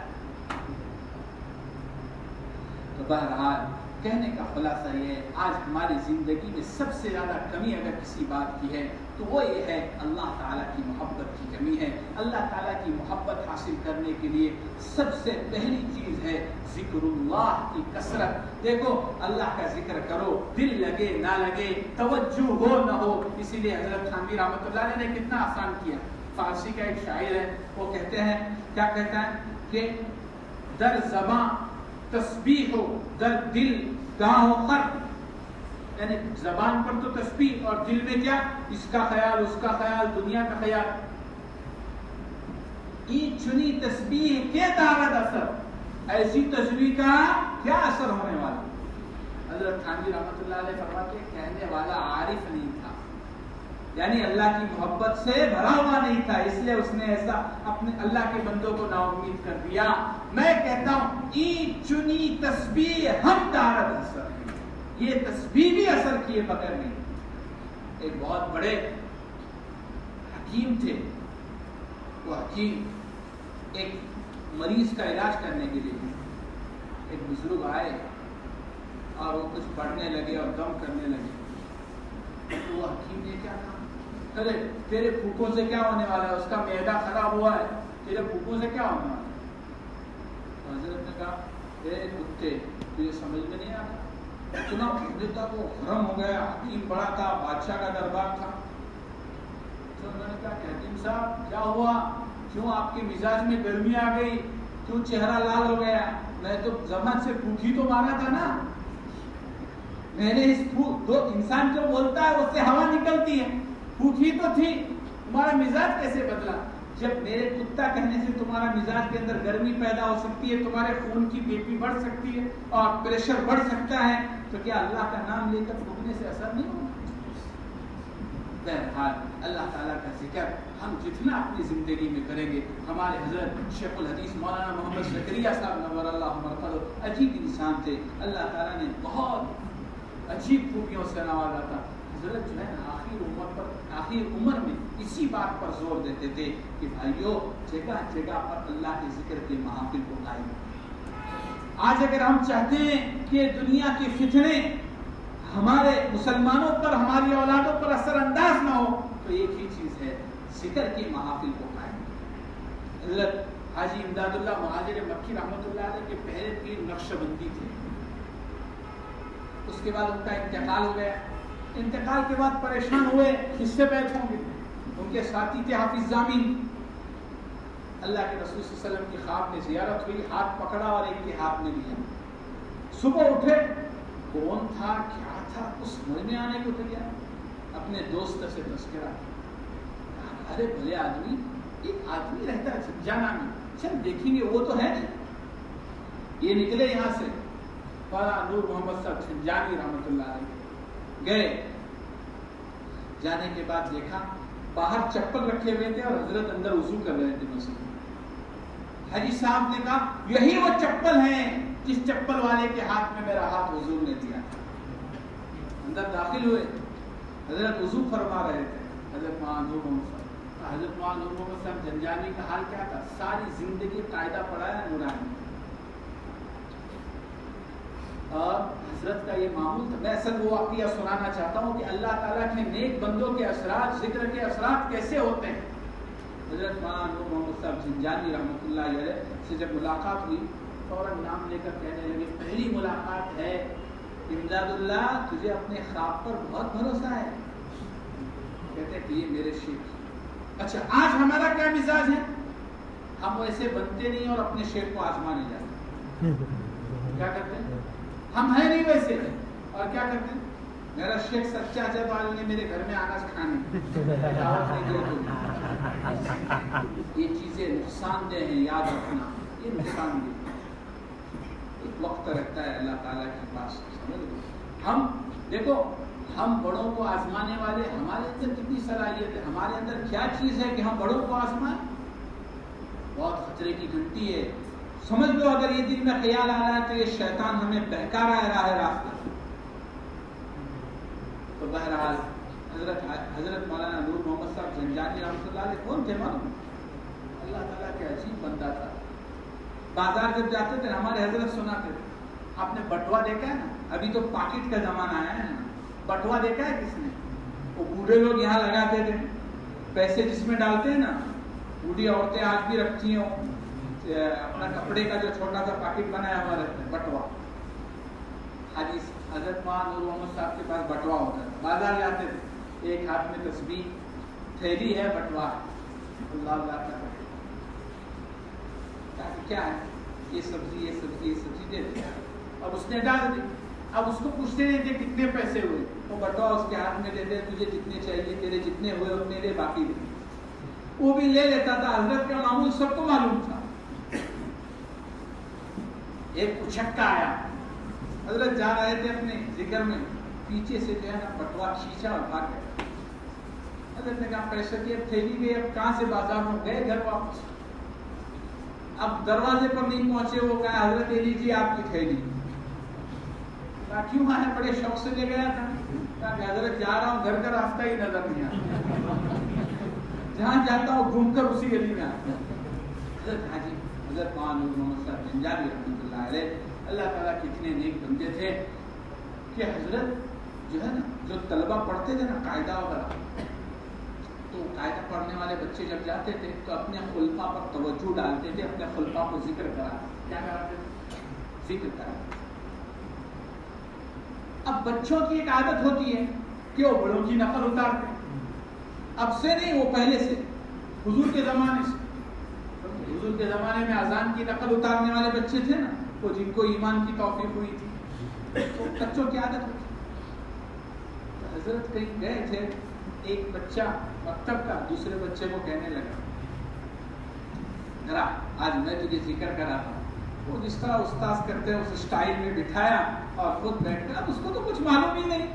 تو بہرحال کہنے کا خلاصہ یہ ہے، آج ہماری زندگی میں سب سے زیادہ کمی اگر کسی بات کی ہے تو وہ یہ ہے اللہ تعالیٰ کی محبت کی کمی ہے۔ اللہ تعالیٰ کی محبت حاصل کرنے کے لیے سب سے پہلی چیز ہے ذکر اللہ کی کثرت۔ دیکھو اللہ کا ذکر کرو، دل لگے نہ لگے، توجہ ہو نہ ہو۔ اسی لیے حضرت تھانوی رحمۃ اللہ علیہ نے کتنا آسان کیا۔ فارسی کا ایک شاعر ہے، وہ کہتے ہیں، کیا کہتا ہے کہ در زباں تسبیح ہو، در دل گاہ و خط، یعنی زبان پر تو تسبیح اور دل میں کیا؟ اس کا خیال، اس کا خیال، دنیا کا خیال۔ این چنی تسبیح کے دارد اثر، ایسی تسبیح کا کیا اثر ہونے والا؟ حضرت تھانوی رحمۃ اللہ علیہ فرماتے ہیں کہنے والا عارف نہیں تھا، یعنی اللہ کی محبت سے بھرا ہوا نہیں تھا، اس لیے اس نے ایسا اپنے اللہ کے بندوں کو نا امید کر دیا۔ میں کہتا ہوں این چنی تسبیح ہم دارد اثر، یہ تسبیح بھی اثر کیے بغیر نہیں۔ ایک بہت بڑے حکیم تھے، وہ حکیم ایک مریض کا علاج کرنے کے لیے، ایک بزرگ آئے اور وہ کچھ پڑھنے لگے اور دم کرنے لگے، تو وہ حکیم نے کیا کہا، ارے تیرے پھوپھوں سے کیا ہونے والا ہے، اس کا معدہ خراب ہوا ہے، تیرے پھوپھوں سے کیا ہونے والا ہے؟ تو حضرت نے کہا اے کتے، تجھے سمجھ میں نہیں آتا، اتنا پڑھنے تھا وہ حرم ہو گیا، حکیم بڑا تھا، بادشاہ کا دربار تھا۔ تو انہوں نے کہا کہ حکیم صاحب کیا ہوا، کیوں آپ کے مزاج میں گرمی آ گئی، کیوں چہرہ لال ہو گیا؟ میں تو زبان سے پھوکی تو مارا تھا نا، میں نے اس دو انسان جو بولتا ہے اس سے ہوا نکلتی ہے، پھوکی تو تھی، تمہارا مزاج کیسے بدلا؟ جب میرے کتا کہنے سے تمہارا مزاج کے اندر گرمی پیدا ہو سکتی ہے, تمہارے خون کی بی پی بڑھ سکتی ہے اور پریشر بڑھ سکتا ہے, تو کیا اللہ کا نام لے کر تھوکنے سے اثر نہیں ہوگا؟ بہرحال اللہ تعالیٰ کا ذکر ہم جتنا اپنی زندگی میں کریں گے, ہمارے حضرت شیخ الحدیث مولانا محمد زکریا صاحب نور اللہ مرقدہ عجیب انسان تھے, اللہ تعالیٰ نے بہت عجیب خوبیوں سے نوازا تھا. حضرت جو ہے آخر عمر میں اسی بات پر زور دیتے تھے کہ بھائیو جگہ جگہ پر اللہ کے ذکر کے محافل کو قائم. آج اگر ہم چاہتے ہیں کہ دنیا کے فتنے ہمارے مسلمانوں پر, ہماری اولادوں پر اثر انداز نہ ہو, تو ایک ہی چیز ہے, ذکر کی محافل کو قائم. حضرت حاجی امداد اللہ مہاجر مکی رحمۃ اللہ علیہ کے پہلے پیر نقشبندی تھے. اس کے بعد ان کا انتقال ہو گیا. انتقال کے بعد پریشان ہوئے, کس سے بیعت ہوں گے؟ ان کے ساتھی تھے حافظ ضامن. اللہ کے رسول صلی اللہ علیہ وسلم کی خواب میں زیارت ہوئی, ہاتھ پکڑا اور ایک کے ہاتھ میں لیا. صبح اٹھے, کون تھا کیا تھا کچھ سمجھ میں آنے کو تیار. اپنے دوست سے تذکرہ, ارے بھلے آدمی, ایک آدمی رہتا ہے جھنجھانا میں, چل دیکھیں گے وہ تو ہے نہیں. یہ نکلے یہاں سے, نور محمد صاحب جھنجھانی رحمۃ اللہ علیہ گئے. جانے کے بعد دیکھا باہر چپل رکھے ہوئے تھے اور حضرت اندر وضو کر رہے تھے مسجد. حاجی صاحب نے کہا یہی وہ چپل ہیں جس چپل والے کے ہاتھ میں میرا ہاتھ حضور نے دیا. اندر داخل ہوئے, حضرت وضو فرما رہے تھے. حضرت نور محمد صاحب جھنجھانی کا حال کیا تھا, ساری زندگی قاعدہ پڑھایا نورانی. اور حضرت کا یہ معمول تھا. میں اصل وہ واقعہ سنانا چاہتا ہوں کہ اللہ تعالیٰ کے نیک بندوں کے اثرات, ذکر کے اثرات کیسے ہوتے ہیں. حضرت مولانا نور محمد صاحب جھنجھانی رحمۃ اللہ علیہ سے جب ملاقات ہوئی, فوراً نام لے کر کہنے لگے, پہلی ملاقات ہے امداد اللہ, تجھے اپنے خواب پر بہت بھروسہ ہے. کہتے کہ یہ میرے شیخ. اچھا آج ہمارا کیا مزاج ہے؟ ہم ویسے بنتے نہیں اور اپنے شیخ کو آزمانے جاتے. کیا کرتے ہیں؟ ہم ہیں نہیں ویسے, اور کیا کرتے ہیں, میرا شیخ سچا جب آج نے میرے گھر میں آنا کھانے یہ چیزیں نقصان دہ ہیں, یاد رکھنا یہ نقصان دہ. ایک وقت رکھتا ہے اللہ تعالیٰ کے پاس. ہم دیکھو, ہم بڑوں کو آزمانے والے, ہمارے اندر کتنی صلاحیت ہے, ہمارے اندر کیا چیز ہے کہ ہم بڑوں کو آزمائیں. بہت خطرے کی گھنٹی ہے. سمجھ لو اگر یہ دل میں خیال آ رہا ہے تو یہ شیطان ہمیں بہکا رہا ہے راہ راستہ. تو بہرحال حضرت مولانا نور محمد صاحب جھنجھانی رحمۃ اللہ علیہ کون تھے معلوم؟ اللہ تعالیٰ کے عجیب بندہ تھا. بازار جب جاتے تھے ہمارے حضرت سناتے تھے, آپ نے بٹوا دیکھا ہے نا, ابھی تو پاکٹ کا زمانہ آیا ہے نا, بٹوا دیکھا ہے کس نے؟ وہ بوڑھے لوگ یہاں لگاتے تھے, پیسے جس میں ڈالتے ہیں نا, بوڑھی عورتیں آج بھی رکھتی ہیں اپنا کپڑے کا جو چھوٹا سا پاکٹ بنایا ہوا رہتا ہے, بٹوا. حدیث حضرت مولانا نور محمد صاحب کے پاس بٹوا ہوتا ہے, بازار جاتے تھے, ایک ہاتھ میں تسبیح, تھیلی ہے, بٹوا ہے, اللہ اللہ کا کیا ہے, یہ سبزی دے دے. اب اس نے ڈال دی. اب اس کو پوچھتے نہیں تھے کتنے پیسے ہوئے, وہ بٹوا اس کے ہاتھ میں دے دے, تجھے جتنے چاہیے, تیرے جتنے ہوئے اتنے دے, باقی دے. وہ بھی لے لیتا تھا. حضرت کا معمول سب کو معلوم تھا. ایک اچھکا آیا, حضرت جا رہے تھے اپنے ذکر میں, پیچھے سے جو ہے نا بٹوا کھینچا اور بھاگ گیا. حضرت نے کہا پیسے کی اب تھیلی گئی, اب کہاں سے بازار میں گئے گھر واپس. اب دروازے پر نہیں پہنچے, وہ کہا حضرت لے لیجیے آپ کی تھیلی. کہا کیوں آئے؟ بڑے شوق سے لے گیا تھا. کہا کہ حضرت جا رہا ہوں, گھر کا راستہ ہی نظر نہیں آتا, جہاں جاتا ہوں گھوم کر اسی گلی میں آتا ہوں. حضرت حاجی حضرت مولانا نور محمد صاحب جھنجھانی رحمۃ اللہ علیہ, اللہ تعالیٰ کے اتنے نیک بندے تھے کہ حضرت جو ہے نا, جو طلبہ پڑھتے تھے نا قاعدہ وغیرہ, تو قاعدہ پڑھنے والے بچے جب جاتے تھے تو اپنے خلفاء پر توجہ ڈالتے تھے, اپنے خلفاء کو ذکر کراتے. کیا کراتے تھے؟ ذکر کراتے. اب بچوں کی ایک عادت ہوتی ہے کہ وہ بڑوں کی نقل اتارتے. اب سے نہیں, وہ پہلے سے, حضور کے زمانے سے. حضور کے زمانے میں اذان کی نقل اتارنے والے بچے تھے نا, وہ جن کو ایمان کی توفیق ہوئی تھی, تو بچوں کی عادت ہوتی. تو حضرت کہیں گئے تھے, ایک بچہ مکتب کا دوسرے بچے کو کہنے لگا ذرا آج میں تجھے ذکر کراتا ہوں. وہ جس طرح استاذ کرتے ہیں اس اسٹائل میں بٹھایا اور خود بیٹھ کر. اب اس کو تو کچھ معلوم ہی نہیں.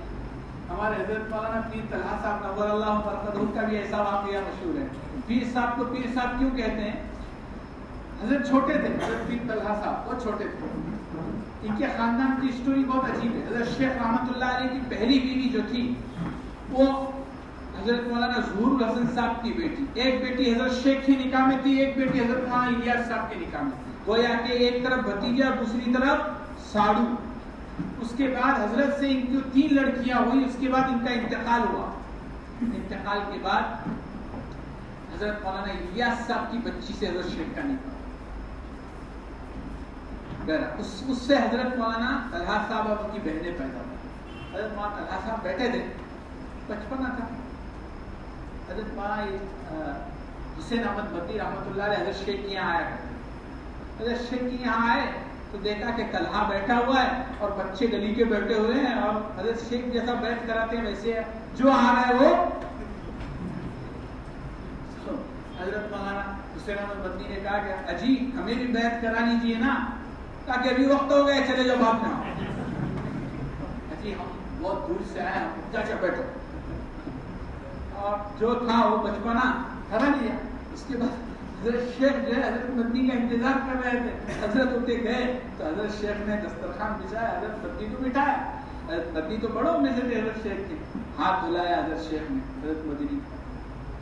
ہمارے حضرت مولانا پیر طلحہ صاحب نور اللہ برکتہ کا بھی ایسا واقعہ مشہور ہے. پیر صاحب کو پیر صاحب کیوں کہتے ہیں؟ حضرت چھوٹے تھے, حضرت پیر طلحہ صاحب بہت چھوٹے تھے. ان کے خاندان کی اسٹوری بہت عجیب ہے. حضرت شیخ رحمۃ اللہ علیہ کی پہلی بیوی جو تھی وہ حضرت مولانا ظہور الحسن صاحب کی بیٹی. ایک بیٹی حضرت شیخ کی نکاح میں تھی, ایک بیٹی حضرت مولانا الیاس صاحب کے نکاح میں. گویا کہ ایک طرف بھتیجا دوسری طرف ساڑو. اس کے بعد حضرت سے ان کی 3 لڑکیاں ہوئی. اس کے بعد ان کا انتقال ہوا. انتقال کے بعد حضرت مولانا الیاس صاحب کی بچی سے حضرت شیخ کا نکاح. اس سے حضرت مولانا طلحہ صاحب اور ان کی بہنیں پیدا ہوئی. حضرت مولانا طلحہ صاحب بیٹھے تھے, بچپنا تھا. حضرت مولانا حسین احمد مدنی رحمۃ اللہ علیہ حضرت شیخ کے یہاں آیا کرتے. حضرت شیخ کے یہاں آئے تو دیکھا کہ طلحہ بیٹھا ہوا ہے اور بچے گلی کے بیٹھے ہوئے ہیں, اور حضرت شیخ جیسا بیٹھ کراتے ہیں ویسے جو آ رہا ہے وہ. حضرت مولانا حسین احمد مدنی نے کہا کہ اجی ہمیں بھی بیعت کرا لیجیے نا, تاکہ ابھی وقت ہو گئے, چلے جاؤ بھاگ نہ. اجی ہم بہت دور سے آئے, ہم چاچا بیٹھو. اور جو تھا وہ بچپنا کرا لیا. اس کے بعد حضرت شیخ جو ہے حضرت مدنی کا انتظار کر رہے تھے. حضرت اٹھے گئے تو حضرت شیخ نے دسترخوان بچھایا, حضرت مدنی کو بٹھایا. حضرت مدنی تو بڑوں میں سے تھے حضرت شیخ کے. ہاتھ دھلایا حضرت شیخ نے حضرت مدنی.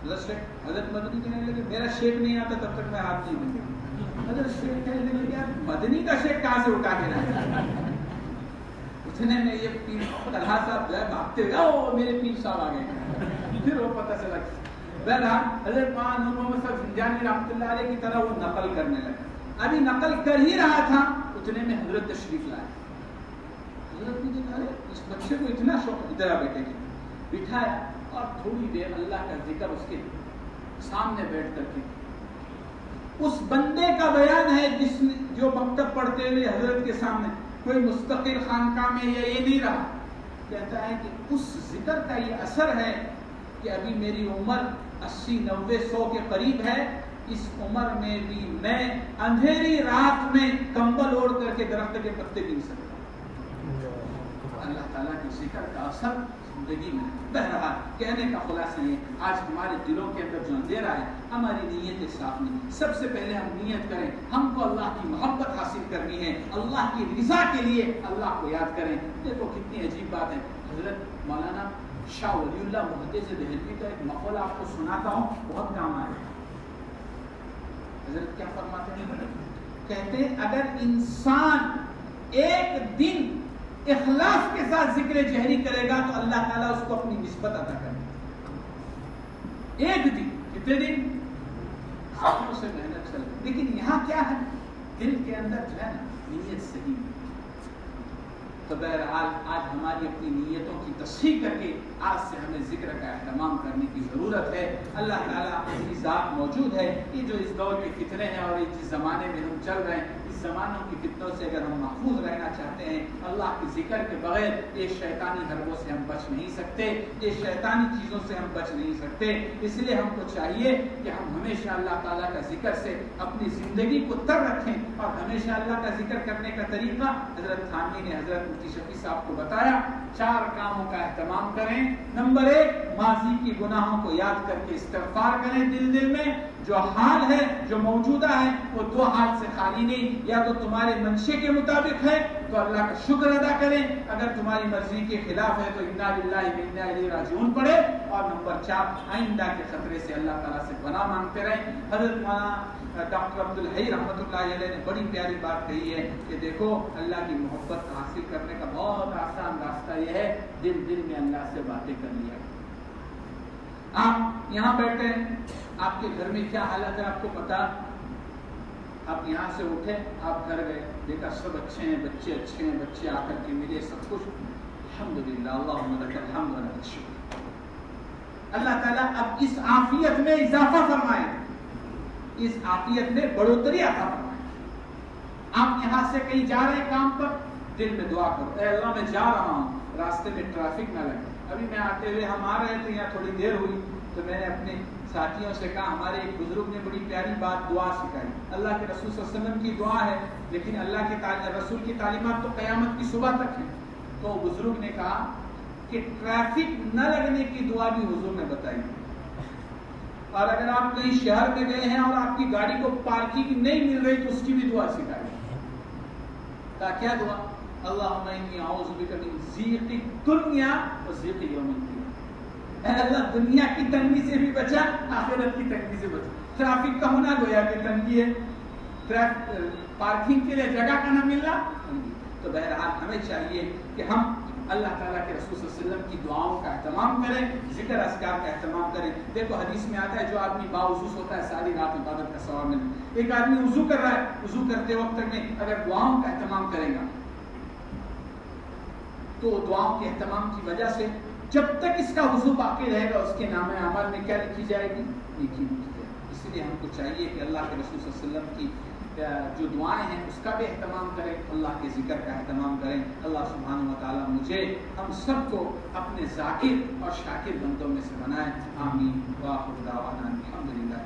حضرت مدنی کہنے لگے میرا شیخ نہیں آتا تب تک میں ہاتھ نہیں دوں. حضرت شیخ کہنے لگے یار مدنی کا شیخ کہاں سے اٹھا کے لایا. اتنے میں یہ پیر طلحہ صاحب جو ہے بھاگتے ہوئے او میرے پیر صاحب آ گئے. پھر وہ پتہ چلا. بہرحال حضرت مولانا نور محمد صاحب زنجانی رحمۃ اللہ علیہ کی طرح وہ نقل کرنے لگا. ابھی نقل کر ہی رہا تھا اتنے میں حضرت تشریف لائے. حضرت نے کہا اس بچے کو اتنا شوق, ادھر بیٹھے گے. بٹھایا اور تھوڑی دیر اللہ کا ذکر اس کے سامنے بیٹھ کر کے اس بندے کا بیان ہے جس نے جو مکتب پڑھتے ہوئے حضرت کے سامنے کوئی مستقل خانقاہ میں یہ نہیں رہا. کہتا ہے کہ اس ذکر کا یہ اثر ہے کہ ابھی میری عمر 80-90-100 کے قریب ہے. اس عمر میں بھی میں اندھیری رات میں کمبل اوڑھ کر کے درخت کے پتے گن سکتا ہوں. اللہ تعالیٰ کے ذکر کا اثر زندگی میں. بہرحال کہنے کا خلاصہ یہ آج ہمارے دلوں کے اندر جو اندھیرا ہے ہماری نیتیں صاف نہیں. سب سے پہلے ہم نیت کریں, ہم کو اللہ کی محبت حاصل کرنی ہے, اللہ کی رضا کے لیے اللہ کو یاد کریں. دیکھو کتنی عجیب بات ہے. حضرت مولانا شاہ ولی اللہ محدث دہلوی کا ایک مقولہ آپ کو سناتا ہوں, بہت کام آئے. حضرت کیا فرماتے ہیں؟ کہتے ہیں اگر انسان ایک دن اخلاص کے ساتھ ذکر جہری کرے گا تو اللہ تعالیٰ اس کو اپنی نسبت عطا کرے گا. ایک دن, کتنے دن؟ سالوں سے محنت چل رہی. لیکن یہاں کیا ہے, دل کے اندر جو ہے نا نیت صحیح. تو بہرحال آج ہماری اپنی نیتوں کی تصحیح کر کے آج سے ہمیں ذکر کا اہتمام کرنے کی ضرورت ہے. اللہ تعالیٰ کی ذات موجود ہے. یہ جو اس دور کے فتنے ہیں اور جس زمانے میں ہم چل رہے ہیں, اس زمانوں کی فتنوں سے اگر ہم محفوظ رہنا چاہتے ہیں, اللہ کے ذکر کے بغیر یہ شیطانی حربوں سے ہم بچ نہیں سکتے, یہ شیطانی چیزوں سے ہم بچ نہیں سکتے. اس لیے ہم کو چاہیے کہ ہم ہمیشہ اللہ تعالیٰ کا ذکر سے اپنی زندگی کو تر رکھیں. اور ہمیشہ اللہ کا ذکر کرنے کا طریقہ حضرت تھانوی نے حضرت مفتی شفیع صاحب کو بتایا. 4 کاموں کا اہتمام کریں. نمبر 1, ماضی کی گناہوں کو یاد کر کے استغفار کریں. دل میں جو حال ہے, جو موجودہ ہے, وہ 2 حال سے خالی نہیں. یا تو تمہارے منشے کے مطابق ہے تو اللہ کا شکر ادا کریں, اگر تمہاری مرضی کے خلاف ہے تو انا للہ و انا الیہ راجعون پڑھے. اور نمبر 4, آئندہ کے خطرے سے اللہ تعالیٰ سے پناہ مانگتے رہیں. حضرت مولانا ڈاکٹر عبدالحی رحمۃ اللہ علیہ نے بڑی پیاری بات کہی ہے کہ دیکھو اللہ کی محبت حاصل کرنے کا بہت آسان راستہ یہ ہے, دل میں اللہ سے باتیں کر لیا. آپ یہاں بیٹھے ہیں, آپ کے گھر میں کیا حالت ہے آپ کو پتا. آپ یہاں سے اٹھے, آپ گھر گئے, دیکھا سب اچھے ہیں, بچے اچھے ہیں, بچے آ کر کے ملے, سب کچھ الحمدللہ, اللہم لک الحمد و لک الشکر. اللہ تعالیٰ اب اس عافیت میں اضافہ فرمائے, اس عافیت میں بڑھوتری عطا فرمائے. آپ یہاں سے کہیں جا رہے ہیں کام پر, دل میں دعا کرو, اے اللہ میں جا رہا ہوں, راستے میں ٹریفک نہ لگے, ابھی میں آتے ہوئے ہم آ رہے تھے، یہاں تھوڑی دیر ہوئی تو میں نے اپنے ساتھیوں سے کہا ہمارے ایک بزرگ نے بڑی پیاری بات دعا سکھائی، اللہ کے رسول صلی اللہ علیہ وسلم کی دعا ہے لیکن اللہ کے رسول کی تعلیمات تو قیامت کی صبح تک ہیں. تو بزرگ نے کہا کہ ٹریفک نہ لگنے کی دعا بھی حضور نے بتائی، اور اگر آپ کہیں شہر میں گئے ہیں اور آپ کی گاڑی کو پارکنگ نہیں مل رہی تو اس کی بھی دعا سکھائی. کہا کیا دعا؟ اللہم انی اعوذ بک من ضیق الدنیا و ضیق یوم الدین. اے اللہ دنیا کی تنگی سے بھی بچا، آخرت کی تنگی سے بچا. ٹریفک کا ہونا گویا کہ تنگی ہے، پارکنگ کے لیے جگہ کا نہ ملنا. تو بہرحال ہمیں چاہیے کہ ہم اللہ تعالیٰ کے رسول صلی اللہ علیہ وسلم کی دعاؤں کا اہتمام کریں، ذکر اذکار کا اہتمام کریں. دیکھو حدیث میں آتا ہے جو آدمی باوضو ہوتا ہے ساری رات عبادت کا ثواب ملتا ہے. ایک آدمی وضو کر رہا ہے، وضو کرتے وقت میں اگر دعاؤں کا اہتمام کرے گا تو دعاؤں کے اہتمام کی وجہ سے جب تک اس کا وضو باقی رہے گا اس کے نام اعمال میں کیا لکھی جائے گی؟ نیکی لکھی جائے گی. اس لیے ہم کو چاہیے کہ اللہ کے رسول صلی اللہ علیہ وسلم کی جو دعائیں ہیں اس کا بھی اہتمام کریں، اللہ کے ذکر کا اہتمام کریں. اللہ سبحانہ و تعالیٰ مجھے ہم سب کو اپنے ذاکر اور شاکر بندوں میں سے بنائیں. آمین. وآخر دعوانا الحمدللہ.